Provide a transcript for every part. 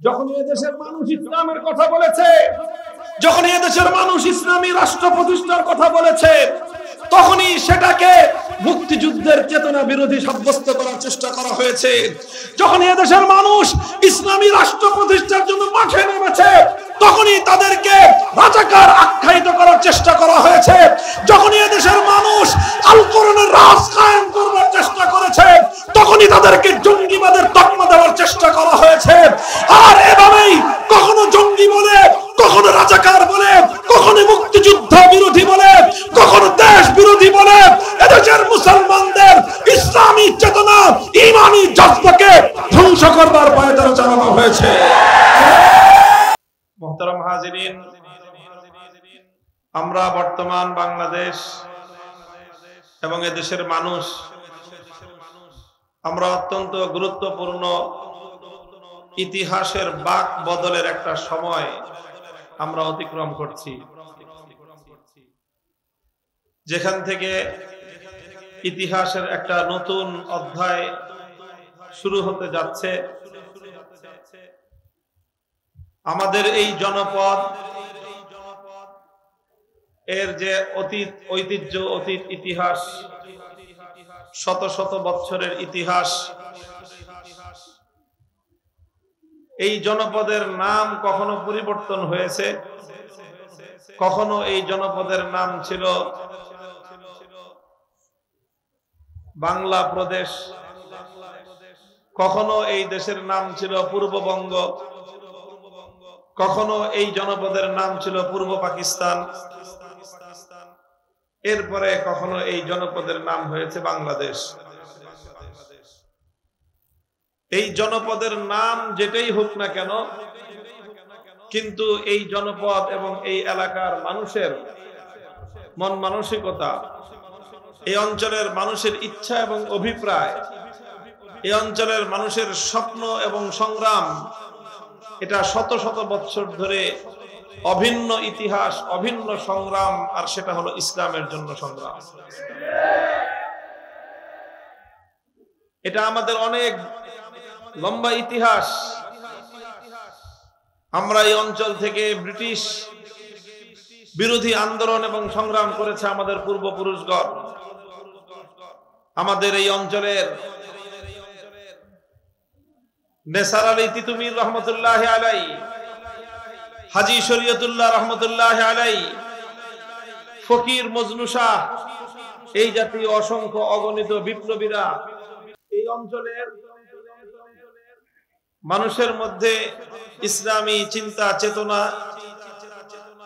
যখন এই দেশের মানুষ ইসলামের কথা বলেছে, যখন এই দেশের মানুষ ইসলামী রাষ্ট্র প্রতিষ্ঠার কথা বলেছে, তখনই সেটাকে মুক্তিযুদ্ধের চেতনা বিরোধী সাব্যস্ত করার চেষ্টা করা হয়েছে। যখন এই দেশের মানুষ ইসলামী রাষ্ট্র প্রতিষ্ঠার জন্য মাঠে নেমেছে, তখনই তাদেরকে রাজাকার আখ্যায়িত করার চেষ্টা করা হয়েছে। যখন এই দেশের মানুষ আল কোরআনের রাজ কায়েম করবার চেষ্টা করেছে, তখনই তাদেরকে জঙ্গিবাদের তকমা দেওয়ার চেষ্টা করা হয়েছে। আর এভাবেই কখনো জঙ্গি বলে, কখনো রাজাকার বলে, কখনো মুক্তিযুদ্ধ বিরোধী বলে, কখনো দেশ বিরোধী বলে এদেশের মুসলমানদের ইসলামী চেতনা, ঈমানি জজ্বাকে ধ্বংস করবার পায়তারা চালানো হয়েছে। মুহতারাম হাজিরিন, আমরা বর্তমান বাংলাদেশ এবং এদেশের মানুষ আমরা অত্যন্ত গুরুত্বপূর্ণ ইতিহাসের বাক বদলের একটা সময় আমরা অতিক্রম করছি, যেখান থেকে ইতিহাসের একটা নতুন অধ্যায় শুরু হতে যাচ্ছে। আমাদের এই জনপদ এর যে অতীত ঐতিহ্য, অতীত ইতিহাস, শত শত বছরের ইতিহাস, এই জনপদের নাম কখনো পরিবর্তন হয়েছে, কখনো এই জনপদের নাম ছিল বাংলা প্রদেশ, কখনো এই দেশের নাম ছিল পূর্ববঙ্গ, কখনো এই জনপদের নাম ছিল পূর্ব পাকিস্তান, এরপরে কখনো এই জনপদের নাম হয়েছে বাংলাদেশ। এই জনপদের নাম যেটাই হোক না কেন, কিন্তু এই জনপদ এবং এই এলাকার মানুষের মন মানসিকতা, এই অঞ্চলের মানুষের ইচ্ছা এবং অভিপ্রায়, এই অঞ্চলের মানুষের স্বপ্ন এবং সংগ্রাম, এটা শত শত বছর ধরে অভিন্ন ইতিহাস, অভিন্ন সংগ্রাম, আর সেটা হলো ইসলামের জন্য সংগ্রাম। এটা আমাদের অনেক লম্বা ইতিহাস। আমরা এই অঞ্চল থেকে ব্রিটিশ বিরোধী আন্দোলন এবং সংগ্রাম করেছে আমাদের পূর্বপুরুষগণ। আমাদের এই অঞ্চলের নেসার আলী তিতুমির রহমতুল্লাহ আলাই, হাজী শরীয়তুল্লাহ রহমতুল্লাহ আলাই, ফকির মজনু শাহ, এই জাতীয় অসংখ্য অগণিত বিপ্লবীরা এই অঞ্চলের মানুষের মধ্যে ইসলামী চিন্তা চেতনা,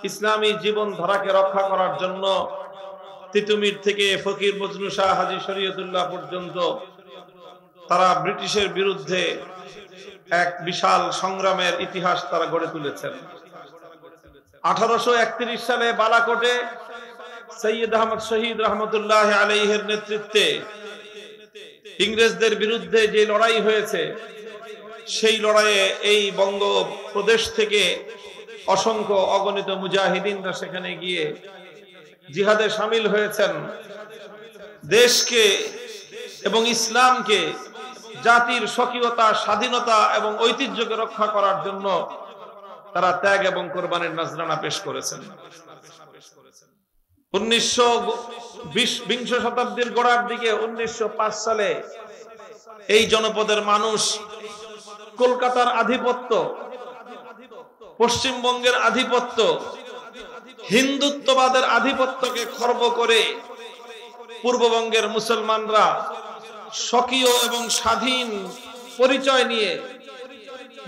ইসলামী জীবন ধারাকে রক্ষা করার জন্য তিতুমির থেকে ফকির মজনু শাহ, হাজী শরীয়তুল্লাহ পর্যন্ত তারা ব্রিটিশের বিরুদ্ধে এক বিশাল সংগ্রামের ইতিহাস তারা গড়ে তুলেছেন। 1831 সালে বালাকোটে সৈয়দ আহমদ শহীদ রহমতুল্লাহ আলাইহির নেতৃত্বে ইংরেজদের বিরুদ্ধে যে লড়াই হয়েছে, সেই লড়াইয়ে এই বঙ্গ প্রদেশ থেকে অসংখ্য অগণিত মুজাহিদিনরা সেখানে গিয়ে জিহাদে শামিল হয়েছেন। দেশকে এবং ইসলামকে, জাতির স্বকীয়তা, স্বাধীনতা এবং ঐতিহ্যকে রক্ষা করার জন্য তারা ত্যাগ এবং কোরবানির নজরানা পেশ করেছেন। 1920 শতাব্দীর গোড়ার দিকে 1905 সালে এই জনপদের মানুষ কলকাতার আধিপত্য, পশ্চিমবঙ্গের আধিপত্য, হিন্দুত্ববাদের আধিপত্যকে খর্ব করে পূর্ববঙ্গের মুসলমানরা স্বকীয় এবং স্বাধীন পরিচয় নিয়ে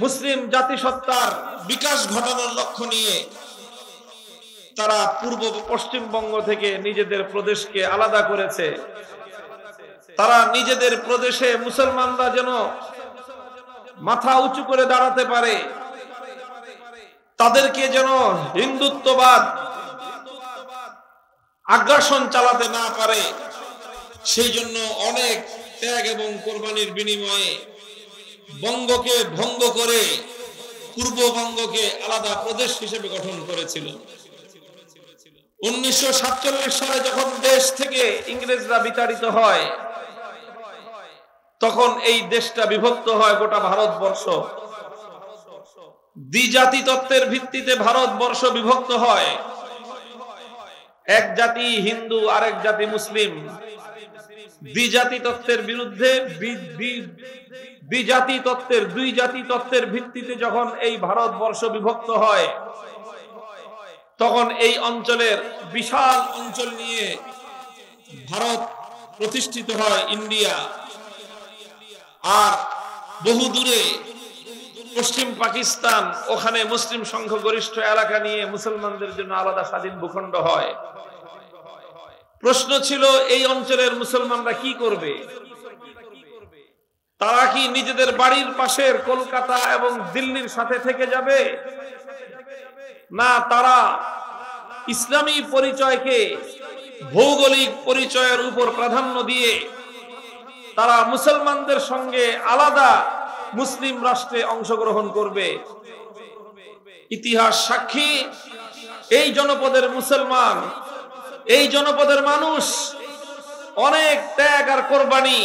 মুসলিম জাতিসত্তার বিকাশ ঘটানোর লক্ষ্য নিয়ে তারা পূর্ব পশ্চিমবঙ্গ থেকে নিজেদের প্রদেশকে আলাদা করেছে। তারা নিজেদের প্রদেশে মুসলমানরা যেন মাথা উঁচু করে দাঁড়াতে পারে, তাদেরকে যেন হিন্দুত্ববাদ আগ্রাসন চালাতে না পারে, সেই জন্য অনেক ত্যাগ এবং কোরবানির বিনিময়ে বঙ্গকে ভঙ্গ করে পূর্ববঙ্গকে আলাদা প্রদেশ হিসেবে গঠন করেছিল। 1947 সালে যখন দেশ থেকে ইংরেজরা বিতাড়িত হয়, তখন এই দেশটা বিভক্ত হয় গোটা ভারতবর্ষ। দ্বিজাতি তত্ত্বের ভিত্তিতে ভারতবর্ষ বিভক্ত হয়। এক জাতি হিন্দু, আরেক জাতি মুসলিম। দ্বিজাতি তত্ত্বের বিরুদ্ধে দ্বিজাতি তত্ত্বের, দুই জাতি তত্ত্বের ভিত্তিতে যখন এই ভারতবর্ষ বিভক্ত হয়, তখন এই অঞ্চলের বিশাল অঞ্চল নিয়ে ভারত প্রতিষ্ঠিত হয়, ইন্ডিয়া। আর বহু দূরে পশ্চিম পাকিস্তান, ওখানে মুসলিম সংখ্যাগরিষ্ঠ এলাকা নিয়ে মুসলমানদের জন্য আলাদা স্বাধীন ভূখণ্ড হয়। প্রশ্ন ছিল, এই অঞ্চলের মুসলমানরা কি করবে? তারা কি নিজেদের বাড়ির পাশের কলকাতা এবং দিল্লির সাথে থেকে যাবে, না তারা ইসলামী পরিচয়কে ভৌগোলিক পরিচয়ের উপর প্রাধান্য দিয়ে তারা মুসলমানদের সঙ্গে আলাদা মুসলিম রাষ্ট্রে অংশগ্রহণ করবে? ইতিহাস সাক্ষী, এই জনপদের মুসলমান, এই জনপদের মানুষ অনেক ত্যাগ আর কোরবানি,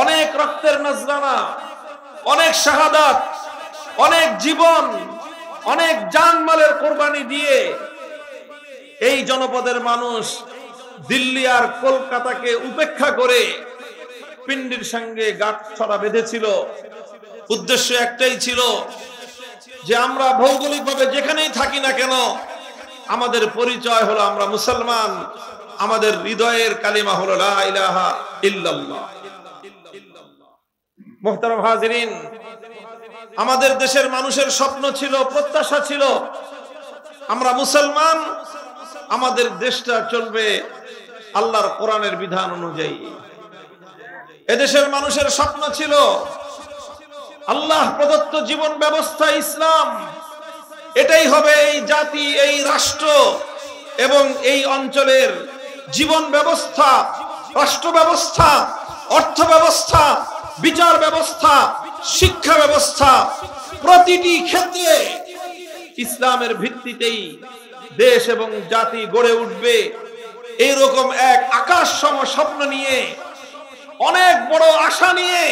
অনেক রক্তের নজরানা, অনেক শাহাদাত, অনেক জীবন, অনেক জানমালের কোরবানি দিয়ে এই জনপদের মানুষ দিল্লি আর কলকাতাকে উপেক্ষা করে পিন্ডির সঙ্গে গাঁটছড়া বেঁধেছিল। উদ্দেশ্য একটাই ছিল যে আমরা ভৌগোলিকভাবে যেখানেই থাকি না কেন, আমাদের পরিচয় হলো আমরা মুসলমান, আমাদের হৃদয়ের কালিমা হলো লা ইলাহা ইল্লাল্লাহ। মুহতারাম হাজিরিন, আমাদের দেশের মানুষের স্বপ্ন ছিল, প্রত্যাশা ছিল, আমরা মুসলমান, আমাদের দেশটা চলবে আল্লাহর কোরআনের বিধান অনুযায়ী। এদেশের মানুষের স্বপ্ন ছিল আল্লাহ প্রদত্ত জীবন ব্যবস্থা ইসলাম, এটাই হবে এই জাতি, এই রাষ্ট্র এবং এই অঞ্চলের জীবন ব্যবস্থা, রাষ্ট্র ব্যবস্থা, অর্থ ব্যবস্থা, বিচার ব্যবস্থা, শিক্ষা ব্যবস্থা, প্রতিটি ক্ষেত্রে ইসলামের ভিত্তিতেই দেশ এবং জাতি গড়ে উঠবে। এইরকম এক আকাশ সম স্বপ্ন নিয়ে, অনেক বড় আশা নিয়ে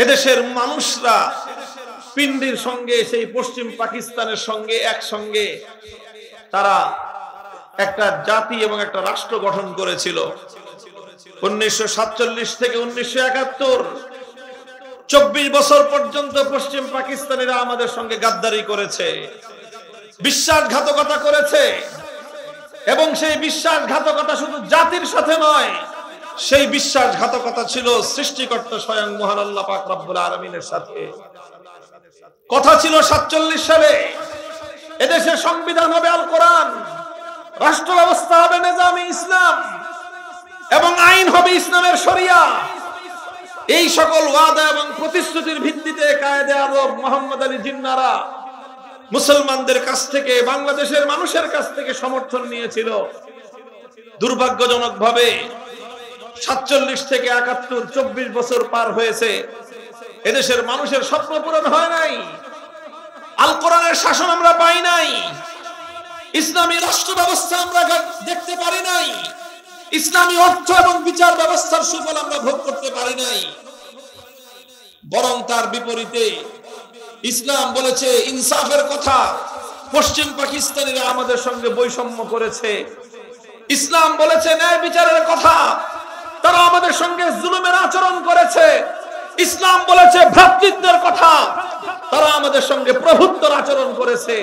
এদেশের মানুষরা পিন্ডির সঙ্গে, সেই পশ্চিম পাকিস্তানের সঙ্গে একসঙ্গে তারা একটা জাতি এবং একটা রাষ্ট্র গঠন করেছিল। 1947 থেকে 1971 24 বছর পর্যন্ত পশ্চিম পাকিস্তানিরা আমাদের সঙ্গে গাদ্দারি করেছে, বিশ্বাসঘাতকতা করেছে। এবং সেই বিশ্বাসঘাতকতা শুধু জাতির সাথে নয়, সেই বিশ্বাসঘাতকতা ছিল সৃষ্টিকর্তা স্বয়ং মহান আল্লাহ পাক রব্বুল আলামিনের সাথে। কথা ছিল 47 সালে এদেশের সংবিধান হবে আল কোরআন, রাষ্ট্র ব্যবস্থা হবে নিজামে ইসলাম এবং আইন হবে ইসলামের শরিয়া। এই সকল ওয়াদা এবং প্রতিশ্রুতির ভিত্তিতে কায়েদে আজম মোহাম্মদ আলী জিন্নাহরা মুসলমানদের কাছ থেকে, বাংলাদেশের মানুষের কাছ থেকে সমর্থন নিয়েছিল। দুর্ভাগ্যজনকভাবে 47 থেকে 71 24 বছর পার হয়েছে, এদেশের মানুষের স্বপ্ন পূরণ হয় নাই, আল কোরআনের শাসন আমরা পাই নাই, ইসলামী রাষ্ট্র ব্যবস্থা আমরা দেখতে পারি নাই, ইসলামী অর্থ এবং বিচার ব্যবস্থার সুফল আমরা ভোগ করতে পারি নাই। বরং তার বিপরীতে ইসলাম বলেছে ইনসাফের কথা, পশ্চিম পাকিস্তানিরা আমাদের সঙ্গে বৈষম্য করেছে। ইসলাম বলেছে ন্যায় বিচারের কথা, তারা আমাদের সঙ্গে জুলুমের আচরণ করেছে। ইসলাম বলেছে ভ্রাতৃত্বের কথা, তারা আমাদের সঙ্গে প্রভুত্বের আচরণ করেছে।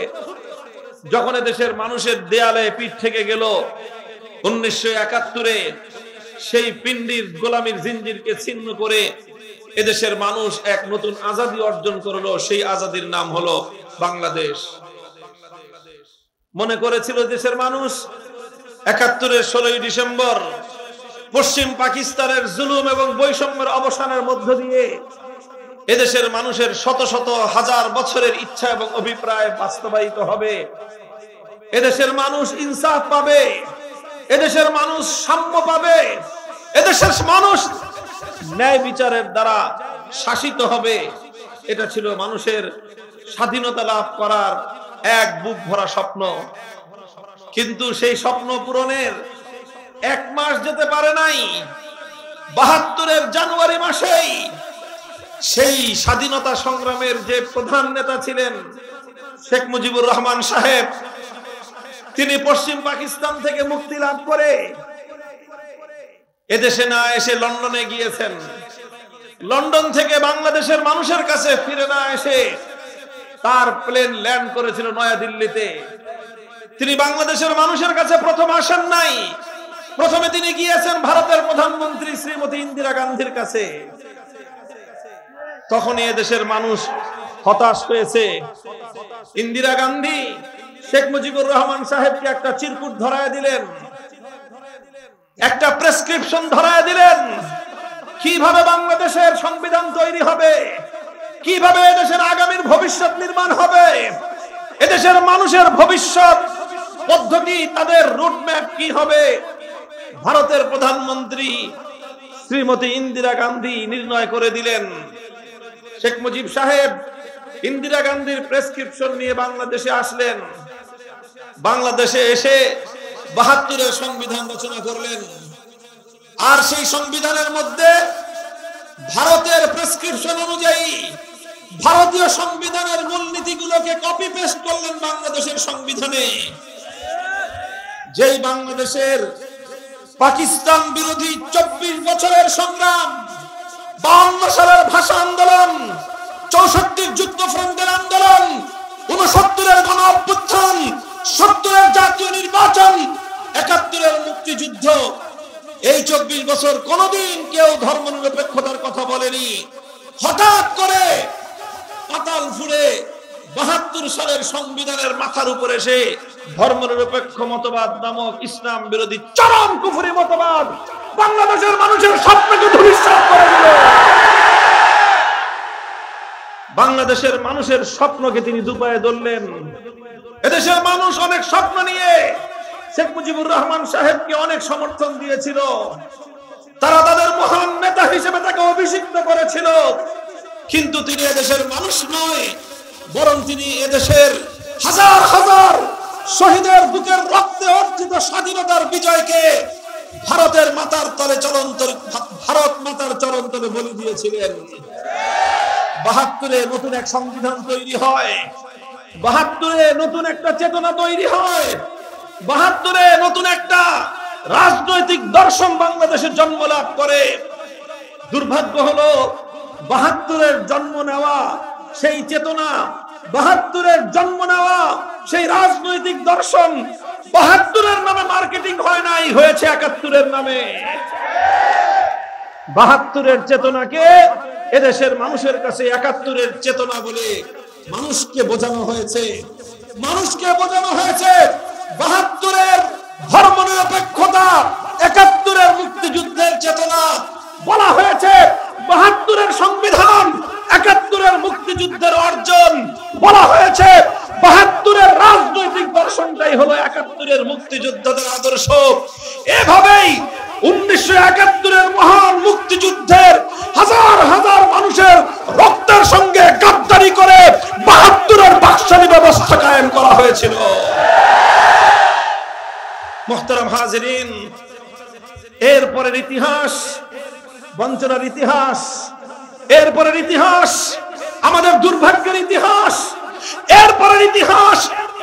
যখন দেশের মানুষের দেয়ালে পিঠ থেকে গেল 1971-এ, সেই পিন্ডির গোলামীর জিঞ্জিরকে ছিন্ন করে এদেশের মানুষ এক নতুন আজাদী অর্জন করলো। সেই আজাদীর নাম হলো বাংলাদেশ। মনে করেছিল দেশের মানুষ 71-এর 16ই ডিসেম্বর পশ্চিম পাকিস্তানের জুলুম এবং বৈষম্যের অবসানের মধ্য দিয়ে এদেশের মানুষের শত শত হাজার বছরের ইচ্ছা এবং অভিপ্রায় বাস্তবায়িত হবে। এদেশের মানুষ ইনসাফ পাবে, এদেশের মানুষ সাম্য পাবে, এদেশের মানুষ ন্যায় বিচারের দ্বারা শাসিত হবে। এটা ছিল মানুষের স্বাধীনতা লাভ করার এক বুক ভরা স্বপ্ন। কিন্তু সেই স্বপ্ন পূরণের 1 মাস যেতে পারে নাই। 72-এর জানুয়ারি মাসেই সেই স্বাধীনতা সংগ্রামের যে প্রধান নেতা ছিলেন শেখ মুজিবুর রহমান সাহেব, তিনি পশ্চিম পাকিস্তান থেকে মুক্তি লাভ করে এদেশে না এসে লন্ডনে গিয়েছেন। লন্ডন থেকে বাংলাদেশের মানুষের কাছে ফিরে না এসে তার প্লেন ল্যান্ড করেছিল নয়াদিল্লিতে। তিনি বাংলাদেশের মানুষের কাছে প্রথম আসেন নাই, প্রথমে তিনি গিয়েছেন ভারতের প্রধানমন্ত্রী শ্রীমতী ইন্দিরা গান্ধীর কাছে। তখনই এদেশের মানুষ হতাশ হয়েছে। ইন্দিরা গান্ধী শেখ মুজিবুর রহমান সাহেবকে একটা চিরকুট ধরায় দিলেন, একটা প্রেসক্রিপশন ধরায় দিলেন, কিভাবে বাংলাদেশের সংবিধান তৈরি হবে, কিভাবে এদেশের আগামীর ভবিষ্যৎ নির্মাণ হবে, এদেশের মানুষের ভবিষ্যৎ পদ্ধতি, তাদের রুটম্যাপ কি হবে। ভারতের প্রধানমন্ত্রী শ্রীমতী ইন্দিরা গান্ধী নির্ণয় করে দিলেন। শেখ মুজিব সাহেব ইন্দিরা গান্ধীর প্রেসক্রিপশন নিয়ে বাংলাদেশে আসলেন। বাংলাদেশে এসে ৭২-এর সংবিধান রচনা করলেন। আর সেই সংবিধানের মধ্যে ভারতের প্রেসক্রিপশন অনুযায়ী ভারতীয় সংবিধানের মূলনীতিগুলোকে কপি পেস্ট করলেন বাংলাদেশের সংবিধানে। যেই বাংলাদেশের পাকিস্তান বিরোধী ২৪ বছরের সংগ্রাম, ৫২ সালের ভাষা আন্দোলন, ৬৪ যুদ্ধফ্রন্টের আন্দোলন, ৬৯-এর গণ অভ্যুত্থান, ৭০-এর জাতীয় নির্বাচন, ৭১-এর মুক্তিযুদ্ধ, এই ২৪ বছর কোনদিন কেউ ধর্মনিরপেক্ষতার কথা বলেনি। হঠাৎ করে পাতাল ফুঁড়ে ৭২ সালের সংবিধানের মাথার উপর এসে ধর্মনিরপেক্ষ মতবাদ নামক ইসলাম বিরোধী চরম কুফরি মতবাদ বাংলাদেশের মানুষের স্বপ্নকে ধূলিসাৎ করে দিল। বাংলাদেশের মানুষের স্বপ্নকে তিনি দুপায়ে ধরলেন। এদেশের মানুষ অনেক স্বপ্ন নিয়ে শেখ মুজিবুর রহমান সাহেবকে অনেক সমর্থন দিয়েছিল। তারা তাদের মহান নেতা হিসেবে তাকে অভিষিক্ত করেছিল। কিন্তু তিনি এদেশের মানুষ নয়, বরং তিনি এদেশের হাজার হাজার শহীদের বুকের রক্তে অর্জিত স্বাধীনতার বিজয়কে ভারতের মাতার তলে ভারত মাতার চরণ তলে বলি দিয়েছিলেন। ৭২-এ নতুন এক সংবিধান তৈরি হয়, ৭২-এ নতুন একটা চেতনা তৈরি হয়, ৭২-এ নতুন একটা রাজনৈতিক দর্শন বাংলাদেশে জন্ম লাভ করে। দুর্ভাগ্য হলো ৭২-এর জন্ম নেওয়া সেই চেতনা, ৭২-এর জন্ম নেওয়া সেই রাজনৈতিক দর্শন ৭২-এর নামে মার্কেটিং হয় নাই, হয়েছে ৭১-এর নামে। ৭২-এর চেতনাকে এদেশের মানুষের কাছে ৭১-এর চেতনা বলে মানুষকে বোঝানো হয়েছে। মানুষকে বোঝানো হয়েছে ৭২-এর ধর্মনিরপেক্ষতা, ৭১-এর মুক্তিযুদ্ধের চেতনা। বলা হয়েছে ৭২-এর সংবিধান, ৭১-এর মুক্তিযুদ্ধের অর্জন। বলা হয়েছে ৭২-এর রাজনৈতিক দর্শনটাই হলো ৭১-এর মুক্তিযোদ্ধাদের আদর্শ। এভাবেই ১৯৭১-এর মহান মুক্তিযুদ্ধের হাজার হাজার মানুষের রক্তের সঙ্গে গাদ্দারি করে ৭২-এর বাকশালী ব্যবস্থা কায়েম করা হয়েছিল। মুহতারাম হাজিরিন, এরপরের ইতিহাস বঞ্চনার ইতিহাস, এরপরের ইতিহাস আমাদের দুর্ভাগ্যের ইতিহাস, এরপরের ইতিহাস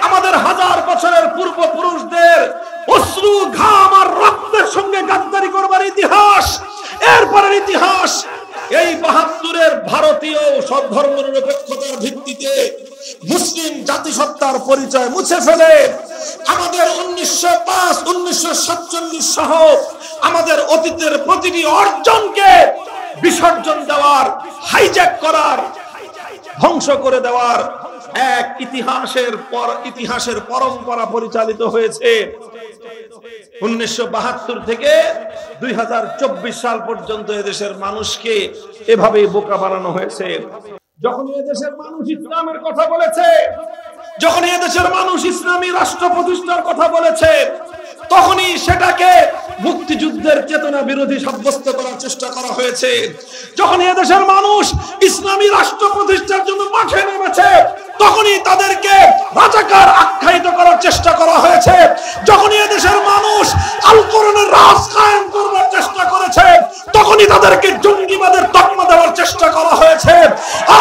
আমাদের হাজার বছরের পূর্বপুরুষদের অশ্রু ঘাম আর রক্তের সঙ্গে গাদ্দারি করবার ইতিহাস। এরপরের ইতিহাস এই ৭২-এর ভারতীয় সব ধর্মনিরপেক্ষতার ভিত্তিতে মুসলিম জাতিসত্তার পরিচয় মুছে ফেলে আমাদের ১৯০৫, ১৯৪৭ সহ আমাদের অতীতের প্রতিটি অর্জনকে বিসর্জন দেওয়ার, হাইজ্যাক করার, ধ্বংস করে দেওয়ার এক ইতিহাসের পরম্পরা পরিচালিত হয়েছে। ১৯৭২ থেকে ২০২৪ সাল পর্যন্ত এদেশের মানুষকে এভাবেই বোকা বানানো হয়েছে। যখন এদেশের মানুষ ইসলামের কথা বলেছে, যখন এদেশের মানুষ ইসলামী রাষ্ট্র প্রতিষ্ঠার কথা বলেছে, তখনই সেটাকে মুক্তিযুদ্ধের চেতনা বিরোধী সাব্যস্ত করার চেষ্টা করা হয়েছে। যখন এদেশের মানুষ ইসলামী রাষ্ট্র প্রতিষ্ঠার জন্য মাঠে নেমেছে, তখনই তাদেরকে রাজাকার আখ্যায়িত করার চেষ্টা করা হয়েছে। যখন এদেশের মানুষ আল কোরআনের রাজ কায়েম করবার চেষ্টা করেছে, তখনই তাদেরকে জঙ্গিবাদের তকমা দেওয়ার চেষ্টা করা হয়েছে।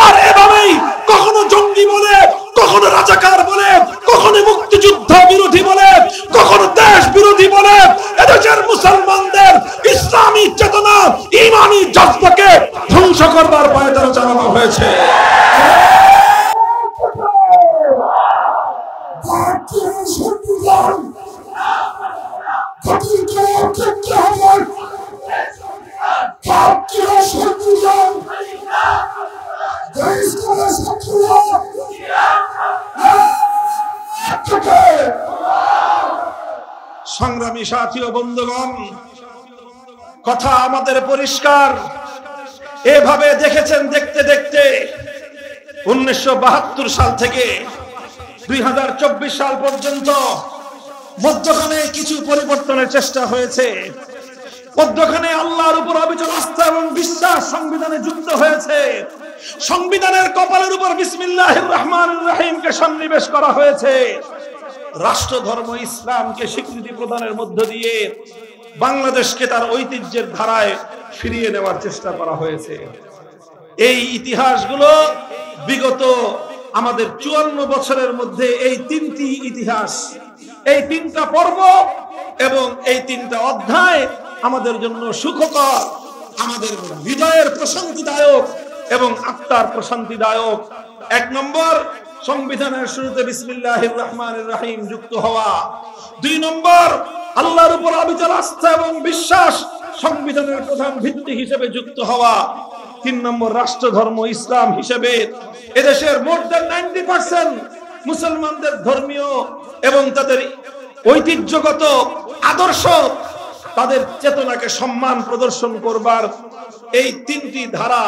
আর এভাবেই কখনো জঙ্গি বলে, কখনো রাজাকার বলে, কখনো মুক্তিযুদ্ধ বিরোধী বলে, কখনো দেশ বিরোধী বলে এদেশের মুসলমানদের ইসলামী চেতনা, ঈমানি জজ্বাকে ধ্বংস করবার পায়তারা চালানো হয়েছে। সংগ্রামী সাথী ও বন্ধুগণ, কথা আমাদের পরিষ্কার। এভাবে দেখেছেন দেখতে দেখতে 1972 সাল থেকে 2024 সাল পর্যন্ত মধ্যখানে কিছু পরিবর্তনের চেষ্টা হয়েছে। মধ্যখানে আল্লাহর উপর অবিচল আস্থা এবং বিশ্বাস সংবিধানে যুক্ত হয়েছে। সংবিধানের কপালের উপর বিসমিল্লাহির রহমানির রহিমকে সন্নিবেশ করা হয়েছে। রাষ্ট্র ধর্ম ইসলামকে স্বীকৃতি প্রদানের মধ্য দিয়ে বাংলাদেশকে তার ঐতিহ্যের ধারায় ফিরিয়ে নেওয়ার চেষ্টা করা হয়েছে। এই ইতিহাসগুলো বিগত আমাদের 54 বছরের মধ্যে এই তিনটি ইতিহাস, এই তিনটা পর্ব এবং এই তিনটা অধ্যায় আমাদের জন্য সুখকর, আমাদের হৃদয়ের প্রশান্তিদায়ক এবং আত্মার প্রশান্তিদায়ক। 1 নম্বর, সংবিধানের শুরুতে বিসমিল্লাহির রহমানির রহিম যুক্ত হওয়া। 2 নম্বর, আল্লাহর উপর অবিচল আস্থা এবং বিশ্বাস সংবিধানের প্রধান ভিত্তি হিসেবে যুক্ত হওয়া। 3 নম্বর, রাষ্ট্র ধর্ম ইসলাম হিসেবে এদেশের মোর দ্যান 90% মুসলমানদের ধর্মীয় এবং তাদের ঐতিহ্যগত আদর্শ, তাদের চেতনাকে সম্মান প্রদর্শন করবার এই তিনটি ধারা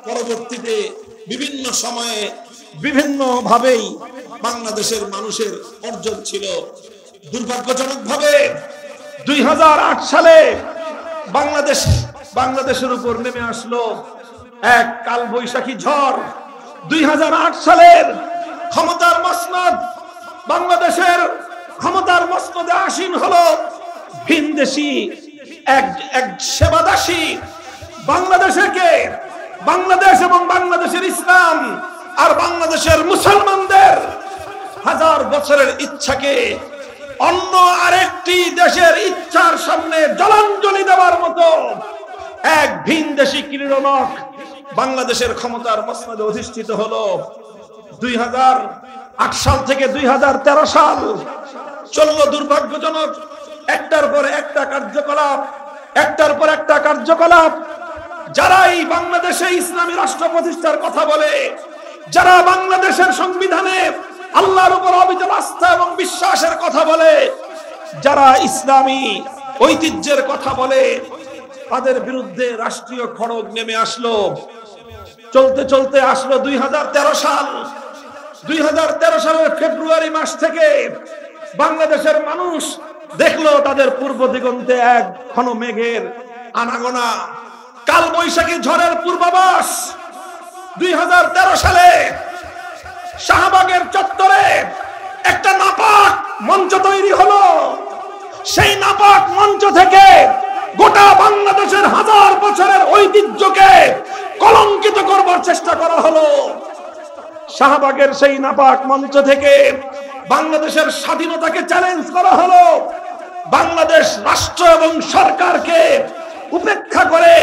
পরবর্তীতে বিভিন্ন সময়ে বিভিন্ন ভাবেই বাংলাদেশের মানুষের অর্জন ছিল। দুর্ভাগ্যজনকভাবে 2008 সালে বাংলাদেশের উপর নেমে আসলো এক কালবৈশাখী ঝড়। 2008 সালের ক্ষমতার মসনদ, বাংলাদেশের ক্ষমতার মসনদে আসীন হলো ভিনদেশী এক সেবাদাসী। বাংলাদেশ এবং বাংলাদেশের ইসলাম আর বাংলাদেশের মুসলমানদের 1000 বছরের ইচ্ছাকে অন্য আরেকটি দেশের ইচ্ছার সামনে জলাঞ্জলি দেওয়ার মতো এক ভিনদেশী ক্রীড়নক বাংলাদেশের ক্ষমতার মসনদে অধিষ্ঠিত হলো। 2008 সাল থেকে 2013 সাল চললো দুর্ভাগ্যজনক একটার পর একটা কার্যকলাপ। যারা এই বাংলাদেশে ইসলামী রাষ্ট্র প্রতিষ্ঠার কথা বলে, যারা বাংলাদেশের সংবিধানে আল্লাহর উপর অবিচল আস্থা এবং বিশ্বাসের কথা বলে, যারা ইসলামী ঐতিহ্যের কথা বলে, তাদের বিরুদ্ধে রাষ্ট্রীয় খড়গ নেমে আসলো। চলতে চলতে আসলো 2013 সাল। 2013 সালের ফেব্রুয়ারি মাস থেকে বাংলাদেশের মানুষ দেখলো তাদের পূর্ব দিগন্তে এক ঘন মেঘের আনাগোনা, কালবৈশাখী ঝড়ের পূর্বাভাস। 2013 সালে শাহবাগের চত্বরে একটা নাপাক মঞ্চ তৈরি হলো। সেই নাপাক মঞ্চ থেকে গোটা বাংলাদেশের 1000 বছরের ঐতিহ্যকে কলঙ্কিত করবার চেষ্টা করা হলো। শাহবাগের সেই নাপাক মঞ্চ থেকে বাংলাদেশের স্বাধীনতাকে চ্যালেঞ্জ করা হলো। বাংলাদেশ রাষ্ট্র এবং সরকারকে উপেক্ষা করে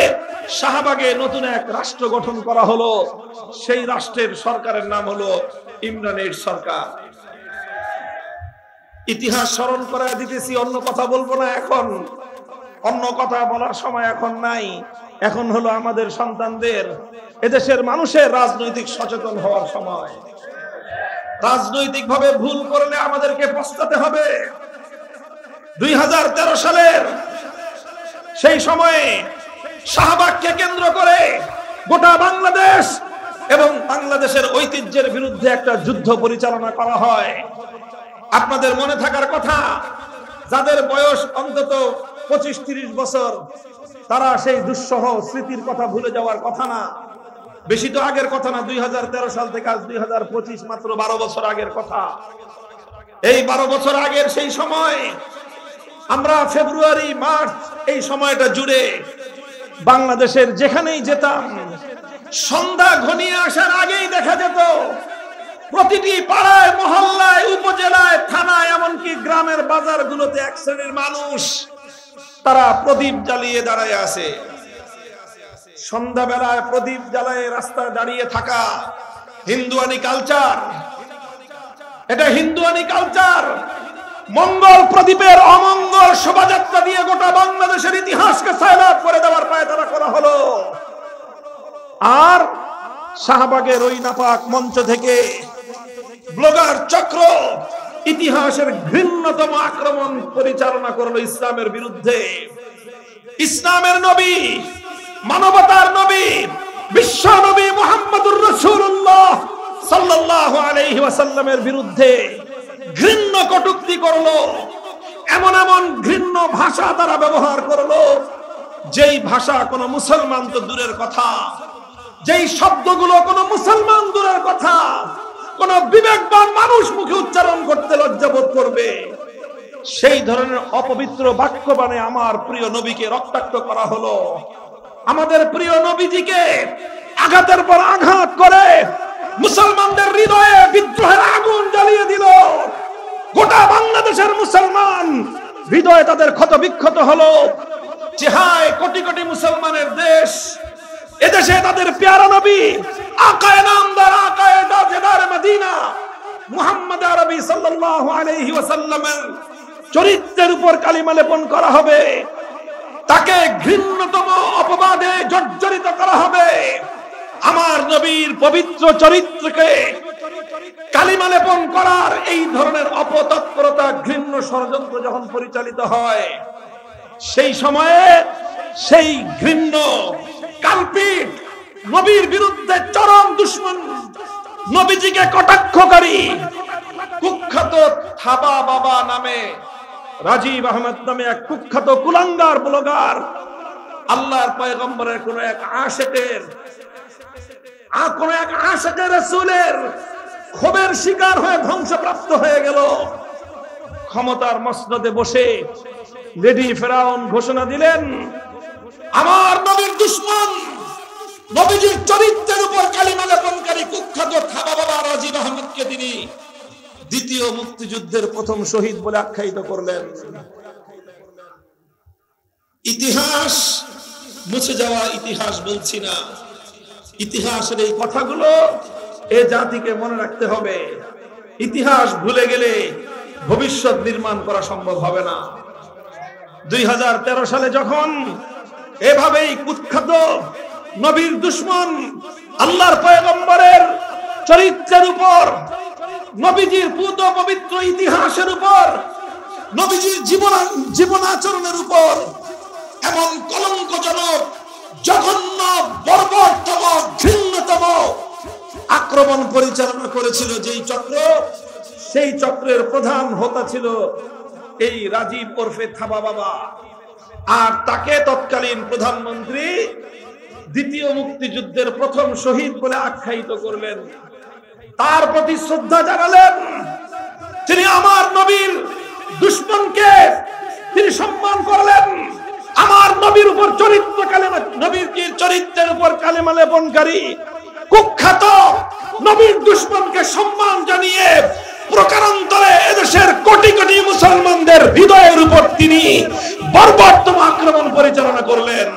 শাহবাগে নতুন এক রাষ্ট্র গঠন করা হলো। সেই রাষ্ট্রের সরকারের নাম হলো ইমরানের সরকার। ইতিহাস স্মরণ করায় দিতেছি, অন্য কথা বলবো না। এখন অন্য কথা বলার সময় এখন নাই। এখন হলো আমাদের সন্তানদের, এদেশের মানুষের রাজনৈতিক সচেতন হওয়ার সময়। রাজনৈতিক ভাবে ভুল করলে আমাদেরকে পস্তাতে হবে। 2013 সালের সেই সময়ে শাহবাগকে কেন্দ্র করে গোটা বাংলাদেশ এবং বাংলাদেশের ঐতিহ্যের বিরুদ্ধে একটা যুদ্ধ পরিচালনা করা হয়। আপনাদের মনে থাকার কথা, যাদের বয়স অন্তত 25-30 বছর, তারা সেই দুঃসহ স্মৃতির কথা ভুলে যাওয়ার কথা না। বেশি তো আগের কথা না, 2013 সাল থেকে আজ 2025, মাত্র 12 বছর আগের কথা। এই 12 বছর আগের সেই সময় আমরা ফেব্রুয়ারি মার্চ এই সময়টা জুড়ে বাংলাদেশের যেখানেই যেতাম সন্ধ্যা ঘনিয়ে আসার আগেই দেখা যেত প্রতিটি পাড়ায়, মহল্লায়, উপজেলায়, থানায়, এমনকি গ্রামের বাজারগুলোতে এক শ্রেণীর মানুষ তারা প্রদীপ জ্বালিয়ে দাঁড়ায় আছে। সন্ধ্যাবেলায় প্রদীপ জ্বালিয়ে রাস্তায় দাঁড়িয়ে থাকা হিন্দুয়ানি কালচার, এটা হিন্দুয়ানি কালচার। মঙ্গল প্রদীপের অমঙ্গল শোভাযাত্রা দিয়ে গোটা বাংলাদেশের ইতিহাসকে ছায়ালাভ করে দেওয়ার পায়তারা করা হলো। আর শাহবাগের ওই নাপাক মঞ্চ থেকে ব্লগার চক্র ইতিহাসের ঘৃণ্যতম আক্রমণ পরিচালনা করলো ইসলামের বিরুদ্ধে। ইসলামের নবী, মানবতার নবী, বিশ্ব নবী মুহাম্মদুর রাসূলুল্লাহ সাল্লাল্লাহু আলাইহি ওয়াসাল্লামের বিরুদ্ধে ঘৃণ্য কটূক্তি করলো। এমন এমন ঘৃণ্য ভাষা তারা ব্যবহার করলো, যেই ভাষা কোনো মুসলমান তো দূরের কথা, যেই শব্দগুলো কোনো মুসলমান দূরের কথা, কোন বিবেকবান মানুষ মুখে উচ্চারণ করতে লজ্জাবোধ করবে, সেই ধরনের অপবিত্র বাক্য বানে আমার প্রিয় নবীকে রক্তাক্ত করা হলো। আমাদের প্রিয় নবীজিকে আঘাতের পর আঘাত করে মুসলমানদের হৃদয়ে বিদ্রোহের আগুন জ্বালিয়ে দিল। গোটা বাংলাদেশের মুসলমান হৃদয়ে তাদের ক্ষত বিক্ষত হলো। চেহায় কোটি কোটি মুসলমানের দেশ, এদেশে তাদের প্যারা নবী আকায়ে নামদার, আকায়ে তাজদার মদিনা মুহাম্মদ আরবি সাল্লাল্লাহু আলাইহি ওয়াসাল্লামের চরিত্রের উপর কালিমা লেপন করা হবে, তাকে ঘৃণ্যতম অপবাদে জর্জরিত করা হবে। আমার নবীর পবিত্র চরিত্রকে কালিমা লেপন করার এই ধরনের অপতৎপরতা, ঘৃণ্য ষড়যন্ত্র যখন পরিচালিত হয়, সেই সময়ে সেই ঘৃণ্য কালপিট নবীর বিরুদ্ধে চরম দুশমন, নবীজিকে কটাক্ষকারী কুখ্যাত থাবা বাবা নামে রাজীব আহমেদ নামে এক কুখ্যাত কুলাঙ্গার ব্লগার আল্লাহর পয়গম্বরের কোন এক আশিকের রাসূলের ক্ষোভের শিকার হয়ে ধ্বংসপ্রাপ্ত হয়ে গেল। ক্ষমতার মসনদে বসে লেডি ফেরাউন ঘোষণা দিলেন, আমার নবীর দুশমন, নবীজির চরিত্রের উপর কালিমা লেপনকারী কুখ্যাত থাবা বাবা রাজীব আহমেদকে তিনি দ্বিতীয় মুক্তিযুদ্ধের প্রথম শহীদ বলে আখ্যায়িত করলেন। ইতিহাস মুছে যাওয়া ইতিহাস বলছি না, ইতিহাসের এই কথাগুলো এ জাতিকে মনে রাখতে হবে। ইতিহাস ভুলে গেলে ভবিষ্যৎ নির্মাণ করা সম্ভব হবে না। 2013 সালে যখন এভাবেই কুখ্যাত নবীর দুশমন আল্লাহর পয়গম্বরের চরিত্রের উপর, নবীজির পুত পবিত্র ইতিহাসের উপর, নবীজির জীবনাচরণের উপর এমন কলঙ্কজনক, জঘন্য, বর্বরতম, ঘৃণ্যতম আক্রমণ পরিচালনা করেছিল যেই চক্র, সেই চক্রের প্রধান হোতা ছিল এই রাজীব ওরফে থাবা বাবা। আর তাকে তৎকালীন প্রধানমন্ত্রী দ্বিতীয় মুক্তিযুদ্ধের প্রথম শহীদ বলে আখ্যায়িত করলেন, তার প্রতি শ্রদ্ধা জানালেন। তিনি আমার নবীর দুশমনকে তিনি সম্মান করলেন। আমার নবীর উপর নবীর চরিত্রের উপর কালেমা লেপনকারী কুখ্যাত নবীর দুশমনকে সম্মান জানিয়ে প্রকারান্তরে এদেশের কোটি কোটি মুসলমানদের হৃদয়ের উপর তিনি বর্বরতম আক্রমণ পরিচালনা করলেন।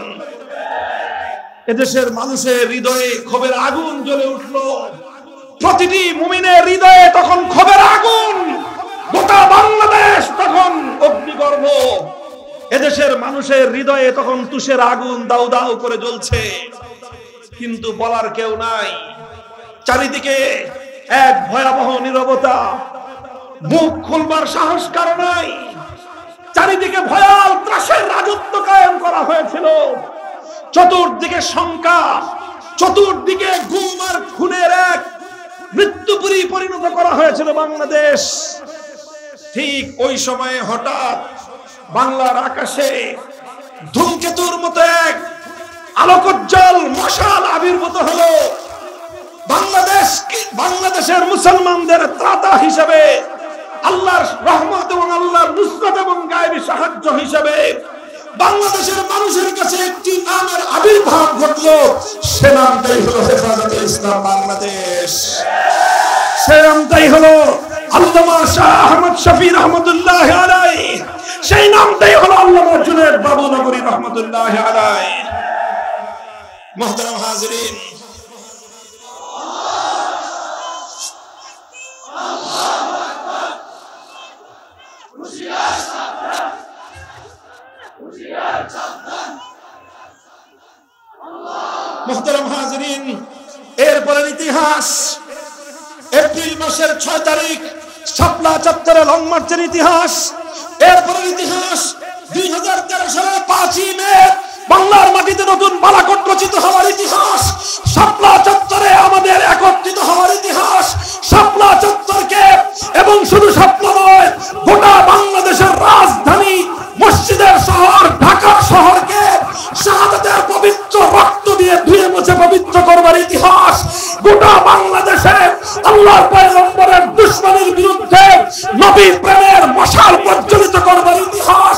এদেশের মানুষের হৃদয়ে ক্ষোভের আগুন জ্বলে উঠল। প্রতিটি মুমিনের হৃদয়ে তখন ক্ষোভের আগুন, গোটা বাংলাদেশ তখন অগ্নিগর্ভ। এদেশের মানুষের হৃদয়ে তখন তুষের আগুন দাউ দাউ করে জ্বলছে, কিন্তু বলার কেউ নাই। চারিদিকে এক ভয়াবহ নীরবতা, মুখ খুলবার সাহস কারো নাই। চারিদিকে ভয়াল ত্রাসের রাজত্ব কায়েম করা হয়েছিল। চতুর্দিকে শঙ্কা, চতুর্দিকে গুম আর খুনের এক মৃত্যুপুরী পরিণত করা হয়েছিল বাংলাদেশ। ঠিক ওই সময়ে হঠাৎ বাংলার আকাশে ধূমকেতুর মতো এক আলোকোজ্জ্বল মশাল আবির্ভূত হলো। বাংলাদেশের মুসলমানদের ত্রাতা হিসেবে, আল্লাহর রহমত এবং আল্লাহর নুসরত এবং গায়েবী সাহায্য হিসেবে বাংলাদেশের মানুষের কাছে একটি নামের আবির্ভাব ঘটলো, সে নামটাই হলো হেফাজতে ইসলাম বাংলাদেশ। সে নামটাই হলো আল্লামা শাহ আহমদ শফি রহমতুল্লাহ আলাইহি, সেই নামটাই হলো আল্লামা জুনায়েদ বাবুনগরী রহমতুল্লাহ আলাইহি। মুহতারাম হাজিরিন, মুহতারাম হাজিরিন, এরপরের ইতিহাস এপ্রিল মাসের 6 তারিখ শাপলা চত্বরে লং মার্চের ইতিহাস। এরপরের ইতিহাস 2013 সালের 5ই মে বাংলার মাটিতে নতুন বালাকোট রচিত হওয়ার ইতিহাস। শাপলা চত্বরে আমাদের একত্রিত হওয়ার ইতিহাস। শাপলা চত্বরকে এবং শুধু শাপলা নয়, গোটা বাংলাদেশের রাজধানী মসজিদের শহর ঢাকা শহরকে শাহাদাতের পবিত্র রক্ত দিয়ে ধুয়ে মুছে পবিত্র করবার ইতিহাস। গোটা বাংলাদেশে আল্লাহর পয়গম্বরের দুশমনের বিরুদ্ধে নবী প্রেমের মশাল প্রজ্বলিত করবার ইতিহাস।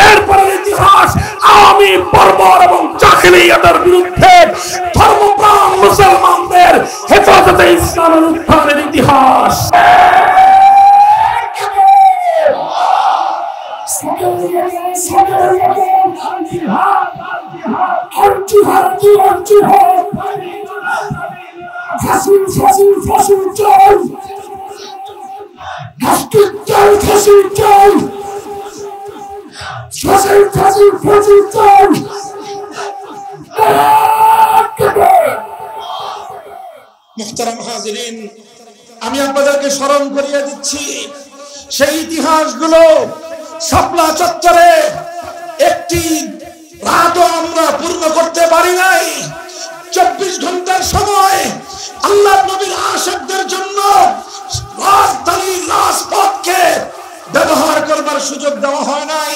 এরপরের ইতিহাস আওয়ামী বর্বর এবং জাহেলিয়াতের বিরুদ্ধে ধর্মপ্রাণ মুসলমানদের হেফাজতে ইসলামের উত্থানের ইতিহাস। মুহতারাম হাজিরিন, আমি আপনাদেরকে স্মরণ করিয়ে দিচ্ছি সেই ইতিহাসগুলো। শাপলা চত্বরে একটি রাতও আমরা পূর্ণ করতে পারি নাই। 24 ঘন্টার সময় আল্লাহর নবীর আশিকদের জন্য রাজধানী রাজপথকে ব্যবহার করবার সুযোগ দেওয়া হয় নাই।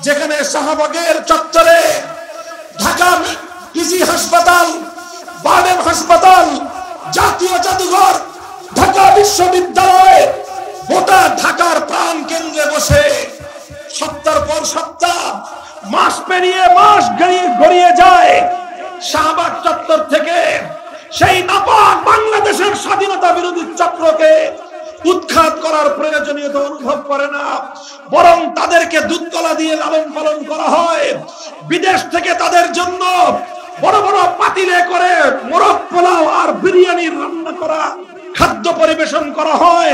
যেখানে শাহবাগের চত্বরে ঢাকা পিজি হাসপাতাল, বাডেম হাসপাতাল, জাতীয় জাদুঘর, ঢাকা বিশ্ববিদ্যালয়, গোটা ঢাকার প্রাণ কেন্দ্রে বসে সপ্তাহের পর সপ্তাহ, মাস পেরিয়ে মাস গড়িয়ে যায়, শাহবাগ চত্বর থেকে সেই নাপাক বাংলাদেশের স্বাধীনতা বিরোধী চক্রকে উৎখাত করার প্রয়োজনীয়তা অনুভব করে না, বরং তাদেরকে দুধকলা দিয়ে লালন পালন করা হয়। বিদেশ থেকে তাদের জন্য বড় বড় পাতিলে করে মোরগ পোলাও আর বিরিয়ানি রান্না করা খাদ্য পরিবেশন করা হয়।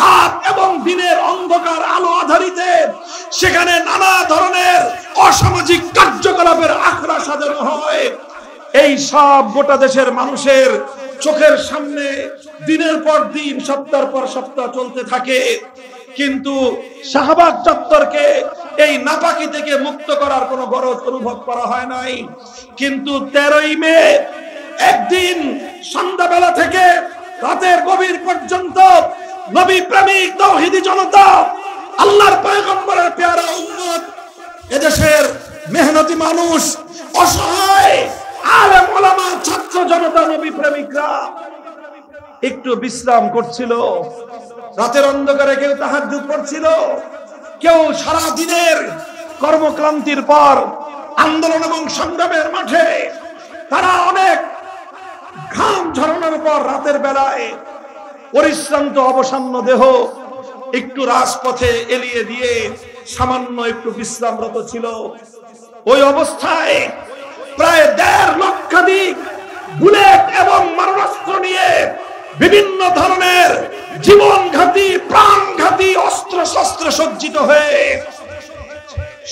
রাত এবং দিনের অন্ধকার আলো আধারিতে সেখানে নানা ধরনের অসামাজিক কার্যকলাপের আখড়া সাজানো হয়। এই সব গোটা দেশের মানুষের চোখের সামনে দিনের পর দিন, সপ্তাহের পর সপ্তাহ চলতে থাকে। কিন্তু শাহবাগ চত্বরকে এই নাপাকি থেকে মুক্ত করার কোনো গরজ অনুভব করা হয় নাই। কিন্তু 13ই মে একদিন সন্ধ্যাবেলা থেকে রাতের গভীর পর্যন্ত নবী প্রেমিক তাওহীদি জনতা, আল্লাহর পয়গম্বরের পেয়ারা উম্মত, এদেশের মেহনতি মানুষ, অসহায় আলেম ওলামা, ছাত্র জনতা, নবী প্রেমিকরা একটু বিশ্রাম করছিল। রাতের অন্ধকারে কেউ তাহাজ্জুদ পড়ছিল, কেউ সারা দিনের কর্মক্লান্তির পর আন্দোলন এবং সংগ্রামের মাঠে তারা অনেক ঘাম ঝরানোর পর রাতের বেলায় পরিশ্রান্ত অবসন্ন দেহ একটু রাজপথে এলিয়ে দিয়ে সামান্য একটু বিশ্রামরত ছিল। ওই অবস্থায় প্রায় 1.5 লক্ষাধিক বুলেট এবং মারণাস্ত্র নিয়ে বিভিন্ন ধরনের জীবনঘাতী প্রাণঘাতী অস্ত্র শস্ত্র সজ্জিত হয়ে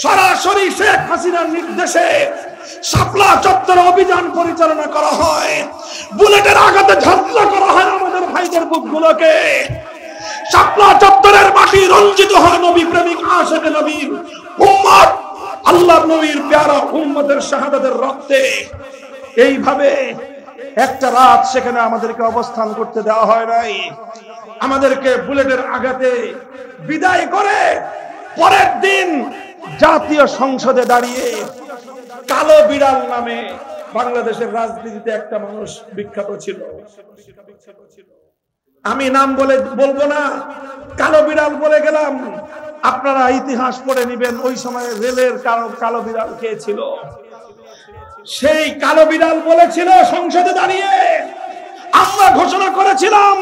সরাসরি শেখ হাসিনার নির্দেশে শাপলা চত্বরে অভিযান পরিচালনা করা হয়। বুলেটের আঘাতে ঝাঁঝরা করা হয় আমাদের ভাইদের বুকগুলোকে। শাপলা চত্বরের মাটি রঞ্জিত হয় নবী প্রেমিক আশিক নবীর উম্মত, আল্লাহর নবীর প্যারা উম্মতের শাহাদাতের রক্তে। এইভাবে একটা রাত সেখানে আমাদেরকে অবস্থান করতে দেওয়া হয় নাই। আমাদেরকে বুলেটের আঘাতে বিদায় করে পরের দিন জাতীয় সংসদে দাঁড়িয়ে কালো বিড়াল নামে বাংলাদেশের রাজনীতিতে একটা মানুষ বিখ্যাত ছিল। আমি নাম বলবো না, কালো বিড়াল বলে গেলাম। আপনারা ইতিহাস পড়ে নেবেন ওই সময় রেলের কালো বিড়াল কে ছিল। সেই কালো বিড়াল বলেছিল সংসদে দাঁড়িয়ে, আমরা ঘোষণা করেছিলাম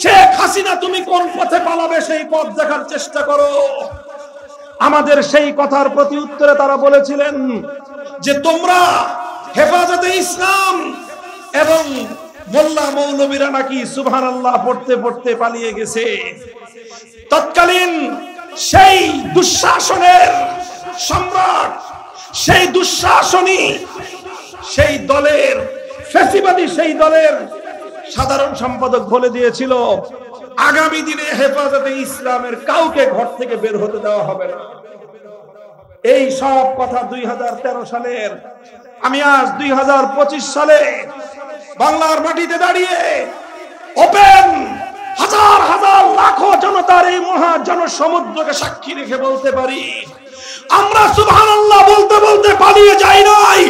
শেখ হাসিনা তুমি কোন পথে পালাবে সেই পথ দেখার চেষ্টা করো। আমাদের সেই কথার প্রতি উত্তরে তারা বলেছিলেন যে তোমরা হেফাজতে ইসলাম এবং মোল্লা মৌলবীরা নাকি সুবহানাল্লাহ পড়তে পড়তে পালিয়ে গেছে। তৎকালীন সেই দুঃশাসনের সম্রাট, সেই দুঃশাসনী, সেই দলের ফ্যাসিবাদী, সেই দলের সাধারণ সম্পাদক বলে দিয়েছিল আগামী দিনে হেফাজতে ইসলামের কাউকে ঘর থেকে বের হতে দেওয়া হবে না। এই সব কথা 2013 সালের। আমি আজ 2025 সালে বাংলার মাটিতে দাঁড়িয়ে ওপেন হাজার হাজার লাখো জনতার এই মহা জনসমুদ্রকে সাক্ষী রেখে বলতে পারি, আমরা সুবহানাল্লাহ বলতে বলতে পালিয়ে যাই নাই।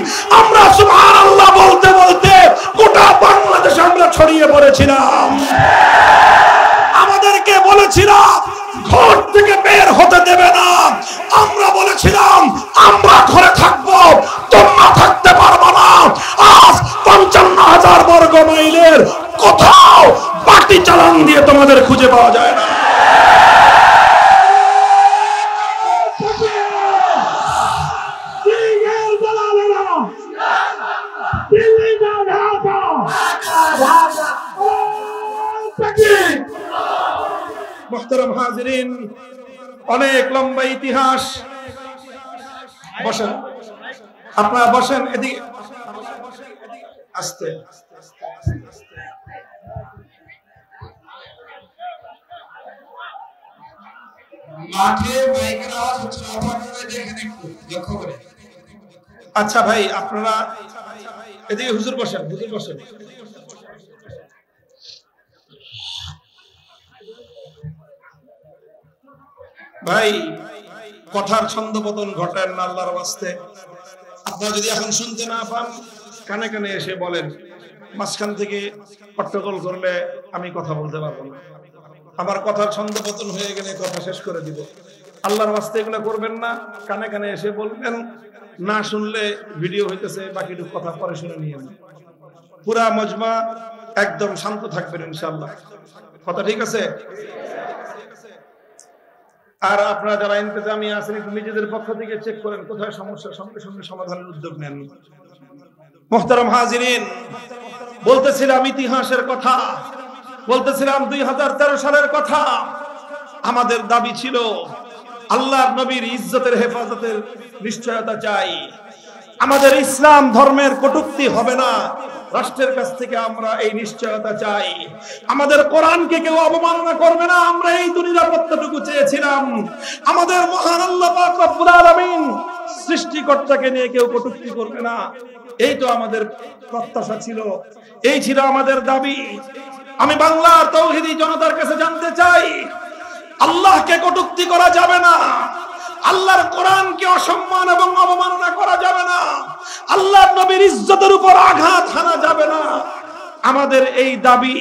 আমরা সুবহানাল্লাহ বলতে বলতে গোটা বাংলাদেশে আমরা ছড়িয়ে পড়েছিলাম। আমাদেরকে বলেছিলাম ঘর থেকে বের হতে দেবে না, আমরা বলেছিলাম আমরা ঘরে থাকবো, তোমরা থাকতে পারবে না। আজ 55,000 বর্গ মাইলের কোথাও বাটি চালান দিয়ে তোমাদের খুঁজে পাওয়া যায় না। মুহতারাম হাজিরিন, অনেক লম্বা ইতিহাস। বসেন, আপনারা বসেন, এদিকে আস্তে। মাঠে মাইকের আওয়াজ হচ্ছে, আপনারা দেখেন একটু লক্ষ্য করে। আচ্ছা ভাই, আপনারা এদিকে হুজুর বসেন, হুজুর বসেন। ভাই কথার ছন্দপতন ঘটান না আল্লাহর ওয়াস্তে। আপনারা যদি এখন শুনতে না পান কানে কানে এসে বলেন, মাঝখান থেকে হট্টগোল করলে আমি কথা বলতে পারবো না। আমার কথার ছন্দপতন হয়ে গেলে কথা শেষ করে দিব। আল্লাহর ওয়াস্তে এগুলো করবেন না, কানে কানে এসে বলবেন। না শুনলে ভিডিও হইতেছে, বাকিটুকু কথা পরে শুনে নিয়েন। পুরা মজমা একদম শান্ত থাকবেন ইনশাআল্লাহ। কথা ঠিক আছে? আর আপনারা যারা ইন্তেজামি আছেন একটু নিজেদের পক্ষ থেকে চেক করেন কোথায় সমস্যা, সঙ্গে সঙ্গে সমাধানের উদ্যোগ নেন। মুহতারাম হাজিরিন, বলতেছিলাম ইতিহাসের কথা, বলতেছিলাম 2013 সালের কথা। আমাদের দাবি ছিল আল্লাহর নবীর ইজ্জতের হেফাজতের নিশ্চয়তা চাই। আমাদের ইসলাম ধর্মের কটূক্তি হবে না, রাষ্ট্রের কাছ থেকে আমরা এই নিশ্চয়তা চাই। আমাদের কোরআনকে কেউ অবমাননা করবে না, আমরা এই নিরাপত্তাটুকু চেয়েছিলাম। আমাদের মহান আল্লাহ পাক রব্বুল আলামিন সৃষ্টিকর্তাকে নিয়ে কেউ কটূক্তি করবে না, এই তো আমাদের প্রত্যাশা ছিল, এই ছিল আমাদের দাবি। আমি বাংলার তাওহীদি জনতার কাছে জানতে চাই, আল্লাহকে কটূক্তি করা যাবে না, আল্লাহর কোরআনকে অসম্মান এবং অবমাননা করা যাবে না, আল্লাহর নবীর ইজ্জতের উপর আঘাত হানা যাবে না। আমাদের এই দাবি,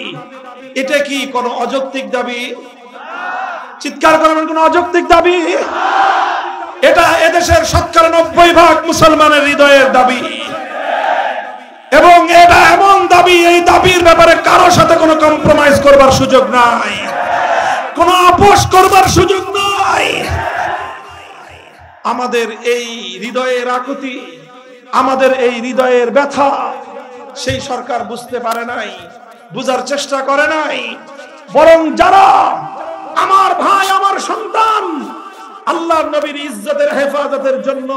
এটা কি কোনো অযৌক্তিক দাবি? চিৎকার করবেন, কোন অযৌক্তিক দাবি? এটা এদেশের 90% মুসলমানের হৃদয়ের দাবি, এবং এটা এমন দাবি, এই দাবির ব্যাপারে কারো সাথে কোনো কম্প্রোমাইজ করবার সুযোগ নাই, কোনো আপোষ করবার সুযোগ নাই। আমাদের এই হৃদয়ের আকুতি, আমাদের এই হৃদয়ের ব্যথা সেই সরকার বুঝতে পারে নাই, বুঝার চেষ্টা করে নাই। বরং যারা আমার ভাই, আমার সন্তান, আল্লাহর নবীর ইজ্জতের হেফাজতের জন্য,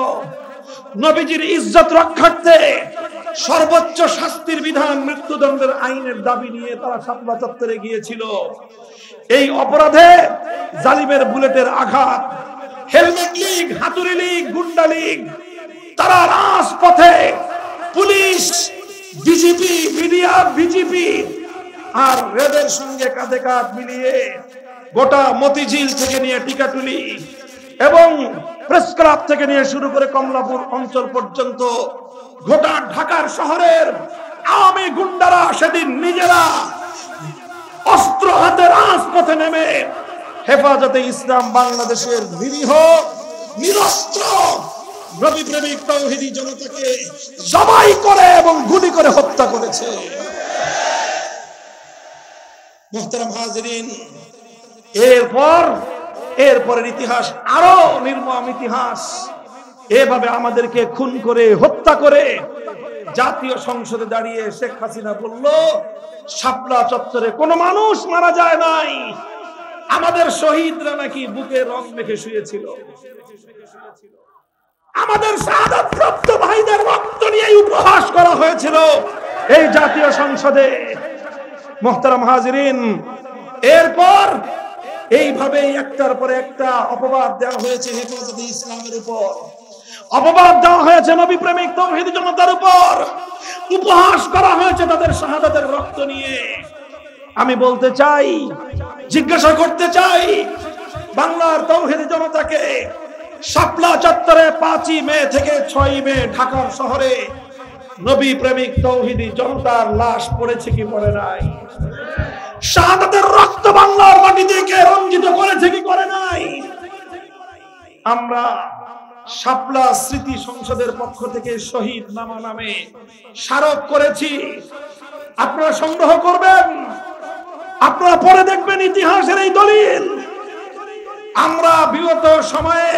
নবীজির ইজ্জত রক্ষার্থে সর্বোচ্চ শাস্তির বিধান, মৃত্যুদণ্ডের আইনের দাবি নিয়ে তারা শাপলা চত্বরে গিয়েছিল। এই অপরাধে জালিমের বুলেটের আঘাত, হেলমেট লীগ, হাতুড়ি লীগ, গুন্ডা লীগ, তারা রাজপথে পুলিশ, ডিজিপি, বিডিআর, বিজিপি আর রেবের সঙ্গে কাঁধে কাঁধ মিলিয়ে গোটা মতিঝিল থেকে নিয়ে টিকাটুলি এবং প্রেস ক্লাব থেকে নিয়ে শুরু করে কমলাপুর অঞ্চল পর্যন্ত গোটা ঢাকার শহরের আওয়ামী গুন্ডারা সেদিন নিজেরা অস্ত্র হাতে রাজপথে নেমে হেফাজতে ইসলাম বাংলাদেশের নিরীহ নিরস্ত্র নবী প্রেমিক তাওহীদি জনতাকে জবাই করে এবং গুলি করে হত্যা করেছে। মুহতারাম হাজিরিন, এরপরের ইতিহাস আরো নির্মম ইতিহাস। এভাবে আমাদেরকে খুন করে হত্যা করে জাতীয় সংসদে দাঁড়িয়ে শেখ হাসিনা বলল, শাপলা চত্বরে কোনো মানুষ মারা যায় নাই, আমাদের শহীদরা নাকি বুকে রং মেখে শুয়েছিল, আমাদের শাহাদাতপ্রাপ্ত ভাইদের রক্ত নিয়ে উপহাস করা হয়েছিল এই জাতীয় সংসদে। মুহতারাম হাজিরিন, এরপর এইভাবে একটার পর একটা অপবাদ দেওয়া হয়েছে হেফাজতে ইসলামের উপর, অপবাদ দেওয়া হয়েছে নবী প্রেমিক তাওহীদি জনতার উপর, উপহাস করা হয়েছে তাদের শাহাদাতের রক্ত নিয়ে। আমি বলতে চাই, জিজ্ঞাসা করতে চাই বাংলার তাওহীদি জনতাকে, শাপলা চত্বরে 5ই মে থেকে 6ই মে ঢাকার শহরে নবী প্রেমিক তাওহীদি জনতার লাশ পড়েছে কি পড়ে নাই? শাহাদাতের রক্ত বাংলার মাটিতে কে রঞ্জিত করেছে কি করে নাই? আমরা শাপলা স্মৃতি সংসদের পক্ষ থেকে শহীদ নামা নামে স্মারক করেছি, আপনারা সংগ্রহ করবেন, আপনারা পরে দেখবেন ইতিহাসের এই দলিল। আমরা বিগত সময়ে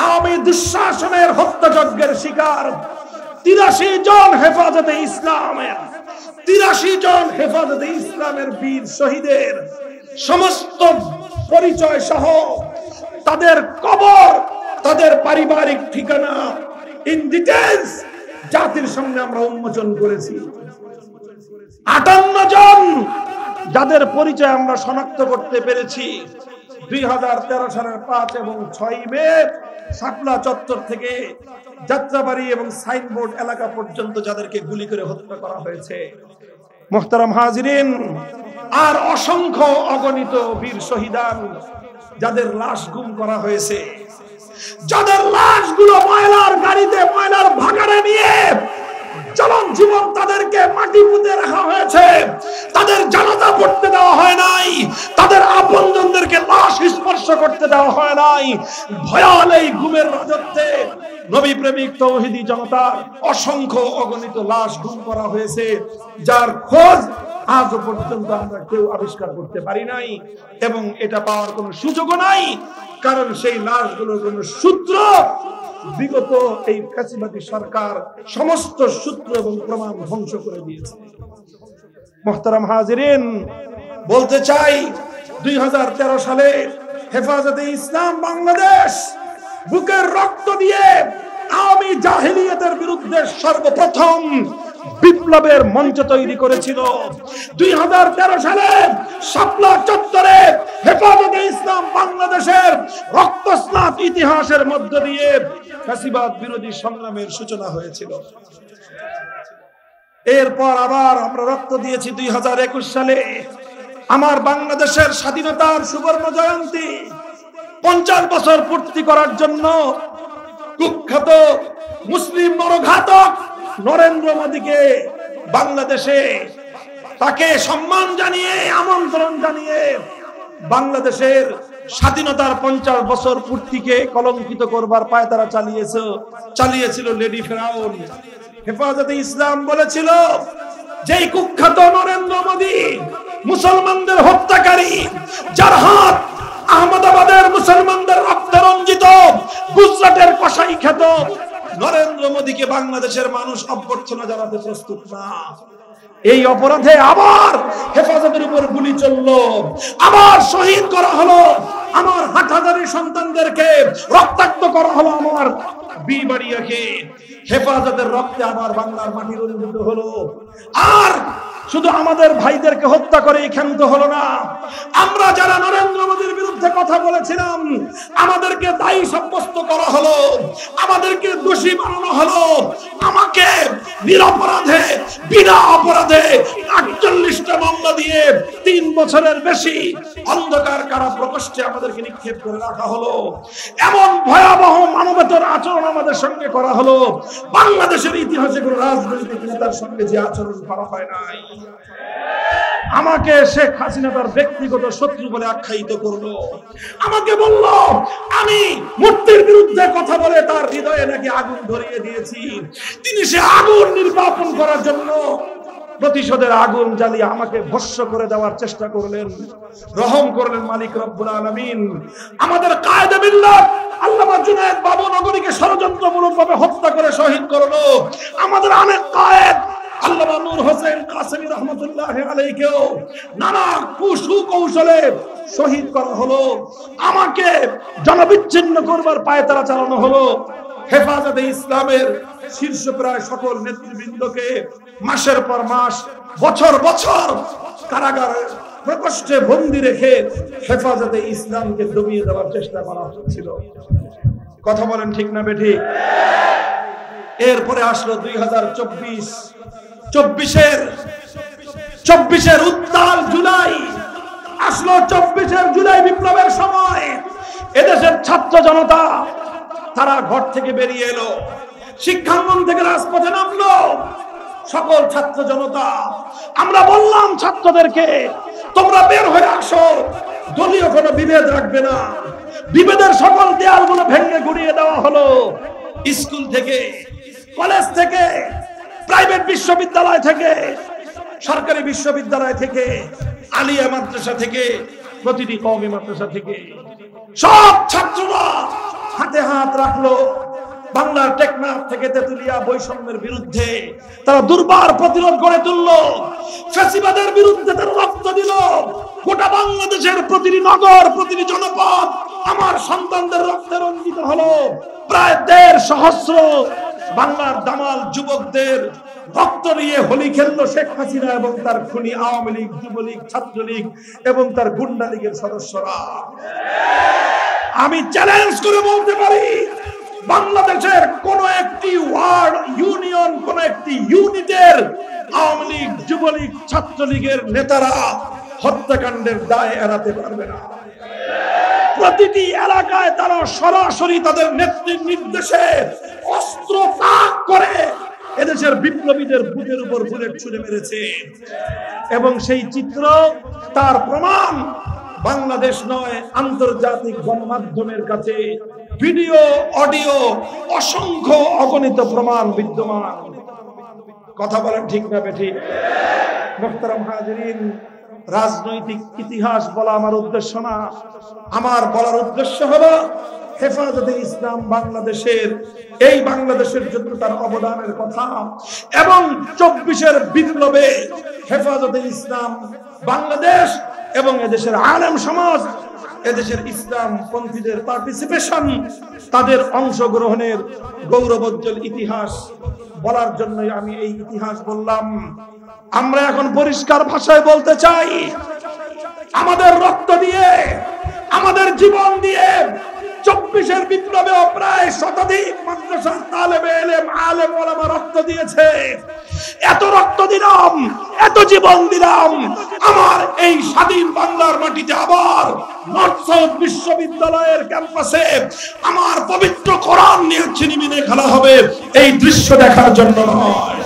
আওয়ামী দুঃশাসনের হত্যাযজ্ঞের শিকার 83 জন হেফাজতে ইসলামের 83 জন হেফাজতে ইসলামের বীর শহীদের সমস্ত পরিচয় সহ তাদের কবর, তাদের পারিবারিক ঠিকানা ইন ডিটেইলস জাতির সামনে আমরা উন্মোচন করেছি। 58 জন যাদের পরিচয় আমরা শনাক্ত করতে পেরেছি 2013 সালের 5 এবং 6 মে শাপলা চত্বর থেকে যাত্রাবাড়ি এবং সাইনবোর্ড এলাকা পর্যন্ত যাদেরকে গুলি করে হত্যা করা হয়েছে। মুহতারাম হাজিরিন, আর অসংখ্য অগণিত বীর শহীদান যাদের লাশ গুম করা হয়েছে, যাদের লাশগুলো ময়লার গাড়িতে ময়লার ভাগাড়ে নিয়ে চলন জীবন তাদেরকে মাটি পুঁতে রাখা হয়েছে, তাদের জানাজা পড়তে দেওয়া হয় নাই, তাদের আপনজনদেরকে লাশ স্পর্শ করতে দেওয়া হয় নাই। ভয়াল এই গুমের রাজত্বে নবী প্রেমিক তাওহীদি জনতার অসংখ্য অগণিত লাশ গুম করা হয়েছে, যার খোঁজ আজও পর্যন্ত আমরা কেউ আবিষ্কার করতে পারি নাই এবং এটা পাওয়ার কোনো সুযোগও নাই, কারণ সেই লাশগুলোর কোনো সূত্র বিগত এই ফ্যাসিবাদী সরকার সমস্ত সূত্র এবং প্রমাণ ধ্বংস করে দিয়েছে। মুহতারাম হাজিরিন, বলতে চাই 2013 সালে হেফাজতে ইসলাম বাংলাদেশ বুকের রক্ত দিয়ে আওয়ামী জাহেলিয়াতের বিরুদ্ধে সর্বপ্রথম বিপ্লবের মঞ্চ তৈরি করেছিল। 2013 সালে শাপলা চত্বরে হেফাজতে ইসলাম বাংলাদেশের রক্তস্নাত ইতিহাসের মধ্য দিয়ে ফ্যাসিবাদ বিরোধী সংগ্রামের সূচনা হয়েছিল। এরপর আবার আমরা রক্ত দিয়েছি 2021 সালে আমার বাংলাদেশের স্বাধীনতার সুবর্ণ জয়ন্তী 50 বছর পূর্তি করার জন্য কুখ্যাত মুসলিম নরঘাতক নরেন্দ্র মোদীকে বাংলাদেশে তাকে সম্মান জানিয়ে আমন্ত্রণ জানিয়ে বাংলাদেশের স্বাধীনতার 50 বছর পূর্তিকে কলঙ্কিত করবার পায়তারা চালিয়েছিল লেডি ফেরাউন। হেফাজতে ইসলাম বলেছিল যেই কুখ্যাত নরেন্দ্র মোদী মুসলমানদের হত্যাকারী, যার হাত আহমেদাবাদের মুসলমানদের রক্তে রঞ্জিত, গুজরাটের কসাই খ্যাত নরেন্দ্র মোদীকে বাংলাদেশের মানুষ অভ্যর্থনা জানাতে প্রস্তুত না। এই অপরাধে আবার হেফাজতের উপর গুলি চললো, আবার শহীদ করা হলো আমার হাটহাজারী সন্তানদেরকে, রক্তাক্ত করা হলো আমার বিবাড়িয়াকে। হেফাজতের রক্তে আবার বাংলার মাটি রঞ্জিত হলো। আর শুধু আমাদের ভাইদেরকে হত্যা করে ক্ষান্ত হলো না, আমরা যারা নরেন্দ্র মোদীর বিরুদ্ধে বিরুদ্ধে কথা বলেছিলাম, আমাদেরকে দায়ী সাব্যস্ত করা হলো, আমাদেরকে দোষী বানানো হলো, আমাকে নিরপরাধে বিনা অপরাধে 48টা মামলা দিয়ে 3 বছরের বেশি অন্ধকার কারা প্রকোষ্ঠে আমাদেরকে নিক্ষেপ করে রাখা হলো। এমন ভয়াবহ মানবতার আচরণ আমাদের সঙ্গে করা হলো, বাংলাদেশের ইতিহাসে কোনো রাজনৈতিক নেতার সঙ্গে যে আচরণ করা হয় নাই। আমাকে শেখ হাসিনা তার ব্যক্তিগত শত্রু বলে আখ্যায়িত করলো, আমাকে বলল আমি মূর্তির বিরুদ্ধে কথা বলে তার হৃদয়ে নাকি আগুন ধরিয়ে দিয়েছি। তিনি সে আগুন নির্বাপন করার জন্য প্রতিশোধের আগুন জ্বালিয়ে আমাকে ভস্ম করে দেওয়ার চেষ্টা করলেন। রহম করলেন মালিক রব্বুল আলামিন। আমাদের কায়েদে মিল্লাত আল্লামা জুনায়েদ বাবুনগরীকে ষড়যন্ত্রমূলকভাবে হত্যা করে শহীদ করলো। আমাদের অনেক কায়েদ আল্লামা নূর হোসেন কাসেমী রহমাতুল্লাহি আলাইহিকেও নানা কুকৌশলে শহীদ করা হলো। আমাকে জনবিচ্ছিন্ন করবার পায়তারা চালানো হলো। হেফাজতে ইসলামের শীর্ষ প্রায় সকল নেতৃবৃন্দকে মাসের পর মাস, বছর বছর কারাগারে প্রকোষ্ঠে বন্দী রেখে হেফাজতে ইসলামকে দমিয়ে দেওয়ার চেষ্টা করা হচ্ছিল। কথা বলেন ঠিক না বেঠিক? এরপরে আসলো 2024-এর উত্তাল জুলাই আসলো। 24 জুলাই বিপ্লবের সময় এদেশের ছাত্র জনতা তারা ঘর থেকে বেরিয়ে এলো, শিক্ষাঙ্গন থেকে রাজপথে নামলো। সকল ছাত্র জনতা, আমরা বললাম ছাত্রদেরকে তোমরা বের হয়ে আসো, দলীয় কোনো বিভেদ রাখবে না। বিভেদের সকল দেয়ালগুলো ভেঙে গুড়িয়ে দেওয়া হলো। স্কুল থেকে, কলেজ থেকে, প্রাইভেট বিশ্ববিদ্যালয় থেকে, সরকারি বিশ্ববিদ্যালয় থেকে, আলিয়া মাদ্রাসা থেকে, প্রতিটি কওমি মাদ্রাসা থেকে সব ছাত্ররা হাতে হাত রাখলো। বাংলার টেকনাফ থেকে তেতুলিয়া বৈষম্যের বিরুদ্ধে তারা দুর্বার প্রতিরোধ গড়ে তুললো। ফ্যাসিবাদের বিরুদ্ধে তারা রক্ত দিল। গোটা বাংলাদেশের প্রতিটি নগর, প্রতিটি জনপদ আমার সন্তানদের রক্তে রঞ্জিত হলো। প্রায় 1.5 সহস্র বাংলার দামাল যুবকদের রক্ত নিয়ে হোলি খেললো শেখ হাসিনা এবং তার খুনি আওয়ামী লীগ, যুবলীগ, ছাত্রলীগ এবং তার গুন্ডা লীগের সদস্যরা। আমি চ্যালেঞ্জ করে বলতে পারি, বাংলাদেশের কোন একটি ওয়ার্ড, ইউনিয়ন, কোন একটি ইউনিটের আওয়ামী লীগ, যুবলীগ, ছাত্রলীগের নেতারা হত্যাকাণ্ডের দায় এড়াতে পারবে না। প্রতিটি এলাকায় তারা সরাসরি তাদের নেত্রীর নির্দেশে অস্ত্র তাক করে এদেশের বিপ্লবীদের বুকের উপর বুলেট ছুড়ে মেরেছে। এবং সেই চিত্র, তার প্রমাণ বাংলাদেশ নয়, আন্তর্জাতিক গণমাধ্যমের কাছে ভিডিও, অডিও, অসংখ্য অগণিত প্রমাণ বিদ্যমান। কথা বলেন ঠিক না বেঠিক? মুহতারাম হাজিরিন, রাজনৈতিক ইতিহাস বলা আমার উদ্দেশ্য না। আমার বলার উদ্দেশ্য হলো হেফাজতে ইসলাম বাংলাদেশের, এই বাংলাদেশের জন্য তার অবদানের কথা এবং 24-এর বিপ্লবে হেফাজতে ইসলাম বাংলাদেশ এবং এদেশের আলেম সমাজ, এদেশের ইসলাম পন্থীদের পার্টিসিপেশন, তাদের অংশগ্রহণের গৌরবোজ্জ্বল ইতিহাস বলার জন্যই আমি এই ইতিহাস বললাম। আমরা এখন পরিষ্কার ভাষায় বলতে চাই, আমাদের রক্ত দিয়ে, আমাদের জীবন দিয়ে 24-এর বিপ্লবে প্রায় শতাধিক মাদ্রাসার তালেবে ইলম, আলেম ওলামা রক্ত দিয়েছে। এত রক্ত দিলাম, এত জীবন দিলাম, আমার এই স্বাধীন বাংলার মাটিতে আবার নর্থ সাউথ বিশ্ববিদ্যালয়ের ক্যাম্পাসে আমার পবিত্র কোরআন নিয়ে ছিনিমিনি খেলা হবে, এই দৃশ্য দেখার জন্য নয়।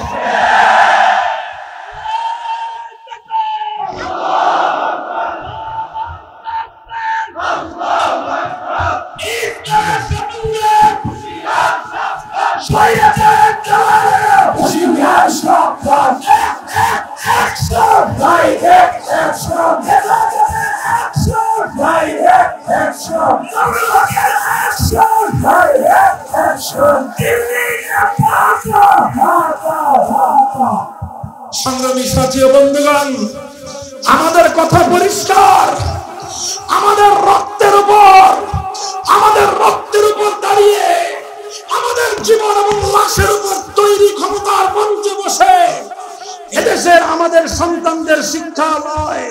সংগ্রামী সাথী ও বন্ধুগণ, আমাদের কথা পরিষ্কার, আমাদের রক্তের উপর দাঁড়িয়ে, আমাদের জীবন এবং লাশের উপর তৈরি ক্ষমতার মঞ্চে বসে এদেশের আমাদের সন্তানদের শিক্ষালয়,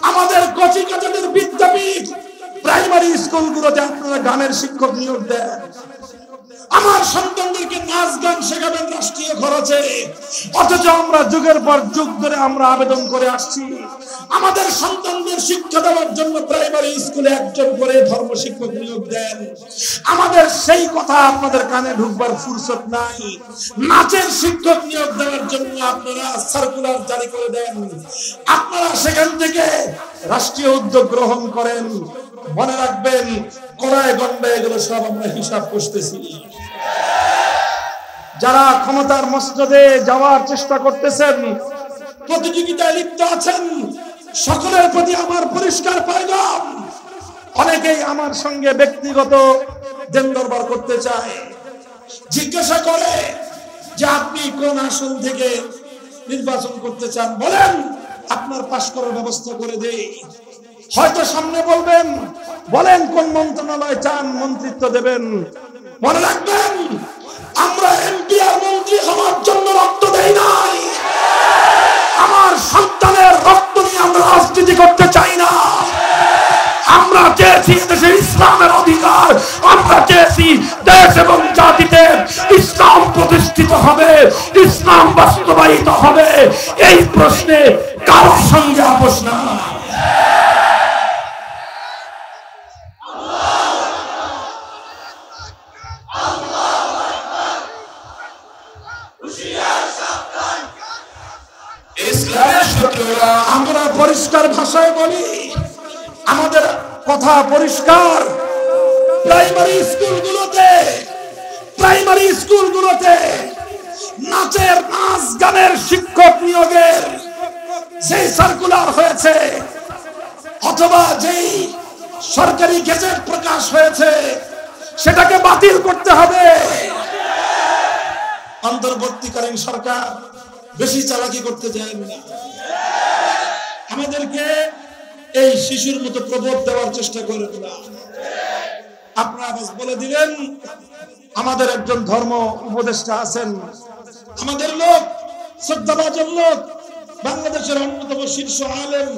আমাদের কচিকাচাদের বিদ্যাপীঠ, প্রাইমারি স্কুলগুলোতে আপনারা গানের শিক্ষক নিয়োগ দেন। আমার সন্তানদেরকে নাচ গান শেখাবেন রাষ্ট্রীয় খরচে, অথচ আমরা যুগের পর যুগ ধরে আমরা আবেদন করে আসছি আমাদের সন্তানদের শিক্ষা দেওয়ার জন্য প্রাইমারি স্কুলে একজন করে ধর্ম শিক্ষক নিয়োগ দেন। আমাদের সেই কথা আপনাদের কানে ঢুকবার ফুরসত নাই। নাচের শিক্ষক নিয়োগ দেওয়ার জন্য আপনারা সার্কুলার জারি করে দেন। আপনারা সেখান থেকে রাষ্ট্রীয় উদ্যোগ গ্রহণ করেন। মনে রাখবেন, কোরায় গন্ডে এগুলো সব আমরা হিসাব করতেছি। যারা ক্ষমতার মসনদে যাওয়ার চেষ্টা করতেছেন, প্রতিযোগিতায় লিপ্ত আছেন, সকলের প্রতি আমার পরিষ্কার পয়গাম। অনেকেই আমার সঙ্গে ব্যক্তিগত দেন দরবার করতে চায়, জিজ্ঞাসা করে যে আপনি কোন আসন থেকে নির্বাচন করতে চান, বলেন, আপনার পাশ করার ব্যবস্থা করে দেই। হয়তো সামনে বলবেন, বলেন কোন মন্ত্রণালয় চান, মন্ত্রিত্ব দেবেন। মনে রাখবেন, আমরা এমপি আর মন্ত্রী হওয়ার জন্য রক্ত দেই নাই। আমার সন্তানের রক্ত নিয়ে আমরা রাজনীতি করতে চাই না। আমরা চেয়েছি দেশে ইসলামের অধিকার, আমরা চেয়েছি দেশ এবং জাতিতে ইসলাম প্রতিষ্ঠিত হবে, ইসলাম বাস্তবায়িত হবে। এই প্রশ্নে কারোর সঙ্গে আপোষ না। আমরা পরিষ্কার ভাষায় বলি, আমাদের কথা পরিষ্কার। প্রাইমারি স্কুলগুলোতে নাচের, নাচ গানের শিক্ষক নিয়োগের সেই সার্কুলার হয়েছে অথবা যেই সরকারি গেজেট প্রকাশ হয়েছে সেটাকে বাতিল করতে হবে। অন্তর্বর্তীকালীন সরকার বেশি চালাকি করতে চায় না। আমাদেরকে এই শিশুর মতো প্রবোধ দেওয়ার চেষ্টা করেন না। আপনারা বলে দিলেন, আমাদের একজন ধর্ম উপদেষ্টা আছেন, আমাদের লোক, শ্রদ্ধাভাজন লোক, বাংলাদেশের অন্যতম শীর্ষ আলেম,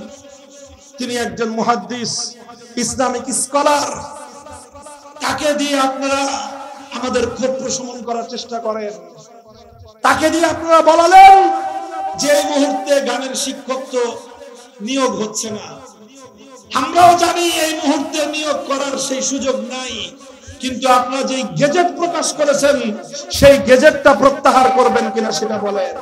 তিনি একজন মুহাদ্দিস, ইসলামিক স্কলার। তাকে দিয়ে আপনারা আমাদের ক্ষোভ প্রশমন করার চেষ্টা করেন। তাকে দিয়ে আপনারা বলালেন যে এই মুহূর্তে গানের শিক্ষক তো নিয়োগ হচ্ছে না। আমরাও জানি এই মুহূর্তে নিয়োগ করার সেই সুযোগ নাই, কিন্তু আপনারা যে গেজেট প্রকাশ করেছেন সেই গেজেটটা প্রত্যাহার করবেন কিনা সেটা বলেন।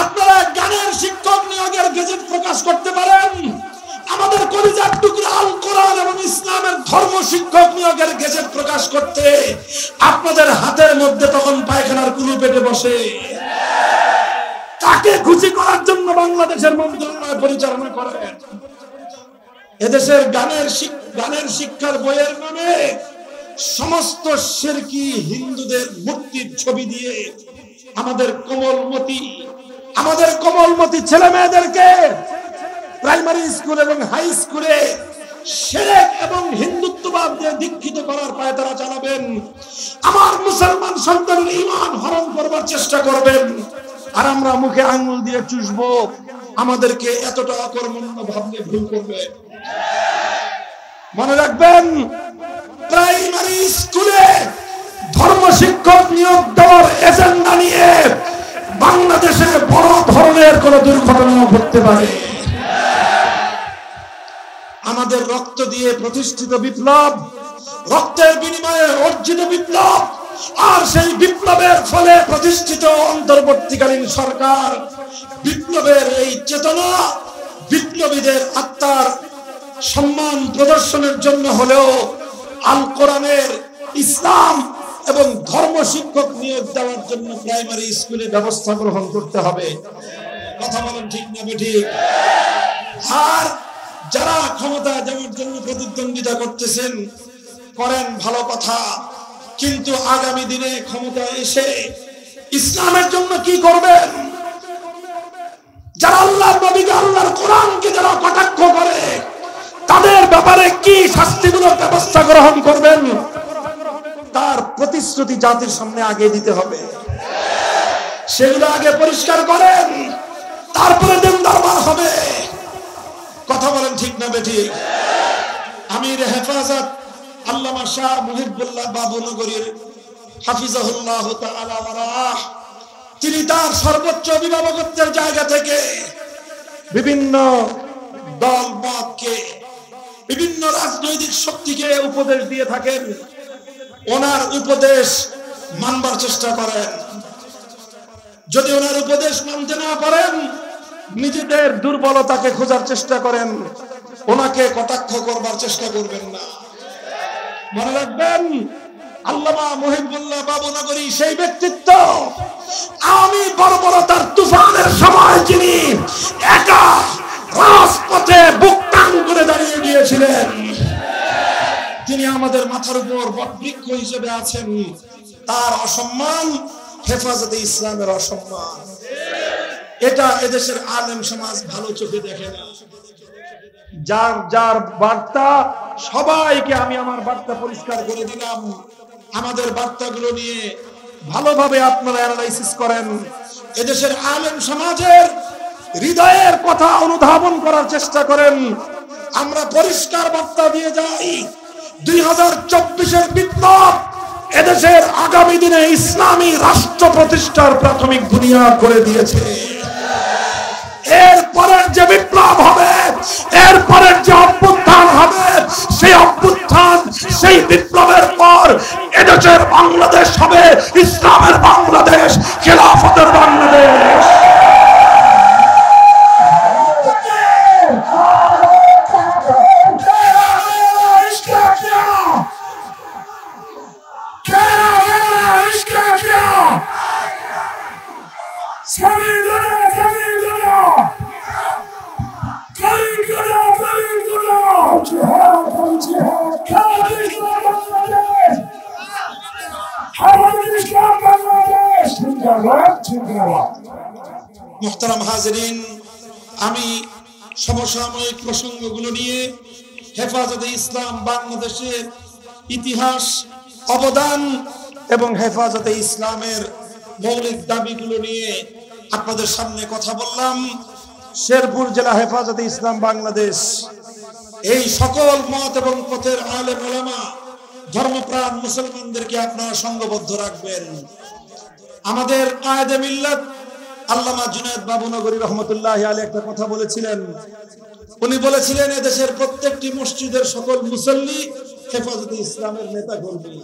আপনারা গানের শিক্ষক নিয়োগের গেজেট প্রকাশ করতে পারেন, আমাদের কলিজার টুকরা আল কোরআন এবং ইসলামের ধর্ম শিক্ষক নিয়োগের গেজেট প্রকাশ করতে আপনাদের হাতের মধ্যে তখন পায়খানার কুলু পেটে বসে। তাকে খুশি করার জন্য বাংলাদেশের মন্ত্রণালয় পরিচালনা করেন। এদেশের গানের শিক্ষার বইয়ের নামে সমস্ত শিরকি হিন্দুদের মূর্তির ছবি দিয়ে আমাদের কোমলমতি ছেলে মেয়েদেরকে প্রাইমারি স্কুল এবং হাই স্কুলে শিরক এবং হিন্দুত্ববাদ দিয়ে দীক্ষিত করার পায়তারা চালাবেন। আমার মুসলমান সন্তানের ঈমান হরণ করবার চেষ্টা করবেন, আর আমরা মুখে আঙ্গুল দিয়ে চুষবো। আমাদেরকে এতটা অকর্মণ্য ভাবলে ভুল করবে। মনে রাখবেন, প্রাইমারি স্কুলে ধর্ম শিক্ষক নিয়োগ দেওয়ার এজেন্ডা নিয়ে বাংলাদেশে বড় ধরনের কোন দুর্ঘটনা ঘটতে পারে। আমাদের রক্ত দিয়ে প্রতিষ্ঠিত বিপ্লব, রক্তের বিনিময়ে অর্জিত বিপ্লব, আর সেই বিপ্লবের ফলে প্রতিষ্ঠিত অন্তর্বর্তীকালীন সরকার বিপ্লবের এই চেতনা, বিপ্লবীদের আত্মার সম্মান প্রদর্শনের জন্য হলেও আল কোরআনের, ইসলাম এবং ধর্ম শিক্ষক নিয়োগ দেওয়ার জন্য প্রাইমারি স্কুলে ব্যবস্থা গ্রহণ করতে হবে। কথা বলেন ঠিক না বেঠিক? আর যারা ক্ষমতা যাওয়ার জন্য প্রতিদ্বন্দ্বিতা করতেছেন, করেন ভালো কথা, কিন্তু আগামী দিনে ক্ষমতা এসে ইসলামের জন্য কি করবেন? যারা আল্লাহর নবীকে, আল্লাহর কোরআনকে যারা কটাক্ষ করে, তাদের ব্যাপারে কি শাস্তিমূলক ব্যবস্থা গ্রহণ করবেন, তার প্রতিশ্রুতি জাতির সামনে আগে দিতে হবে। সেগুলো আগে পরিষ্কার করেন, তারপরে দিন দরবার হবে। কথা বলেন ঠিক না বেঠিক? আমির হেফাজত আল্লামা শাহ মুহিবুল্লাহ বাবুনগরীর হাফিজাহুল্লাহ তাআলা ওয়া রাহ, তিনি তার সর্বোচ্চ অভিভাবকত্বের জায়গা থেকে বিভিন্ন দল মতকে, বিভিন্ন রাজনৈতিক শক্তিকে উপদেশ দিয়ে থাকেন। ওনার উপদেশ মানবার চেষ্টা করেন। যদি ওনার উপদেশ মানতে না পারেন, নিজেদের দুর্বলতাকে খোঁজার চেষ্টা করেন, ওনাকে কটাক্ষ করবার চেষ্টা করবেন না। মনে রাখবেন, আল্লামা মুহিবুল্লাহ বাবুনগরী সেই ব্যক্তিত্ব, আমি বর্বরতার তুফানের সময় যিনি একা রাজপথে বুক টান করে দাঁড়িয়ে গিয়েছিলেন, তিনি আমাদের মাথার উপর বটবৃক্ষ হিসেবে আছেন। তার অসম্মান হেফাজতে ইসলামের অসম্মান। এটা এদেশের আলেম সমাজ ভালো চোখে দেখে না। যার যার বার্তা, সবাইকে আমি আমার বার্তা পরিষ্কার করে দিলাম। আমাদের বার্তাগুলো নিয়ে ভালোভাবে আপনারা অ্যানালাইসিস করেন। এদেশের আলেম সমাজের হৃদয়ের কথা অনুধাবন করার চেষ্টা করেন। আমরা পরিষ্কার বার্তা দিয়ে যাই, 2024-এর বিপ্লব এদেশের আগামী দিনে ইসলামী রাষ্ট্র প্রতিষ্ঠার প্রাথমিক বুনিয়াদ করে দিয়েছে। এরপরের যে বিপ্লব হবে, এরপরের যে অভ্যুত্থান হবে, সেই অভ্যুত্থান, সেই বিপ্লবের পর এদেশের বাংলাদেশ হবে ইসলামের বাংলাদেশ, খেলাফতের বাংলাদেশ। মুহতারাম হাজিরিন, আমি সমসাময়িক প্রসঙ্গগুলো নিয়ে হেফাজতে ইসলাম বাংলাদেশের ইতিহাস, অবদান এবং হেফাজতে ইসলামের মৌলিক দাবিগুলো নিয়ে আপনাদের সামনে কথা বললাম। শেরপুর জেলা হেফাজতে ইসলাম বাংলাদেশ এই সকল মত এবং পথের আলেম ওলামা, ধর্মপ্রাণ মুসলমানদেরকে আপনারা সংঘবদ্ধ রাখবেন। আমাদের কায়েদে মিল্লাত আল্লামা জুনায়েদ বাবুনগরী রহমতুল্লাহি আলাইহি একটা কথা বলেছিলেন। উনি বলেছিলেন, এদেশের প্রত্যেকটি মসজিদের সকল মুসল্লি হেফাজতে ইসলামের নেতা কর্মী।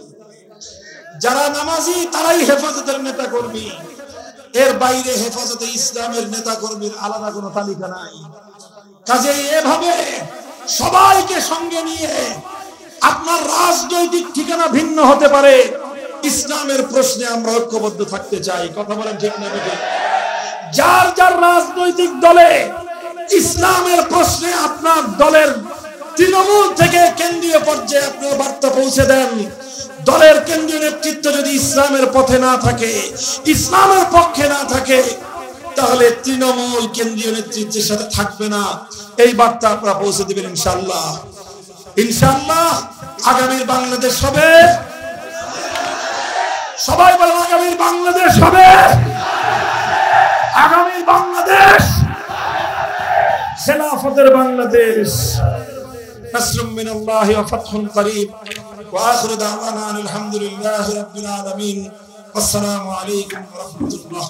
যারা নামাজি তারাই হেফাজতের নেতা কর্মী। এর বাইরে হেফাজতে ইসলামের নেতা কর্মীর আলাদা কোনো তালিকা নাই। কাজেই এভাবে সবাইকে সঙ্গে নিয়ে, আপনার রাজনৈতিক ঠিকানা ভিন্ন হতে পারে, ইসলামের প্রশ্নে আমরা ঐক্যবদ্ধ থাকতে চাই। কথা বলেন ঠিক না? যার যার রাজনৈতিক দলে ইসলামের প্রশ্নে আপনার দলের তৃণমূল থেকে কেন্দ্রীয় পর্যায়ে আপনার বার্তা পৌঁছে দেন। দলের কেন্দ্রীয় নেতৃত্ব যদি ইসলামের পথে না থাকে, ইসলামের পক্ষে না থাকে, তাহলে তৃণমূল কেন্দ্রীয় নেতৃত্বের সাথে থাকবে না। এই বার্তা আপনারা পৌঁছে দিবেন ইনশাআল্লাহ। ইনশাআল্লাহ আগামীর বাংলাদেশ হবে, সবাই বলেন আগামীর বাংলাদেশ হবে, আগামীর বাংলাদেশ খেলাফতের বাংলাদেশ। নাসরুম মিনাল্লাহি ওয়া ফাতহুন করিব ওয়া আখিরু দাওয়ানা আলহামদুলিল্লাহি রাব্বিল আলামিন। আসসালামু আলাইকুম ওয়া রাহমাতুল্লাহ।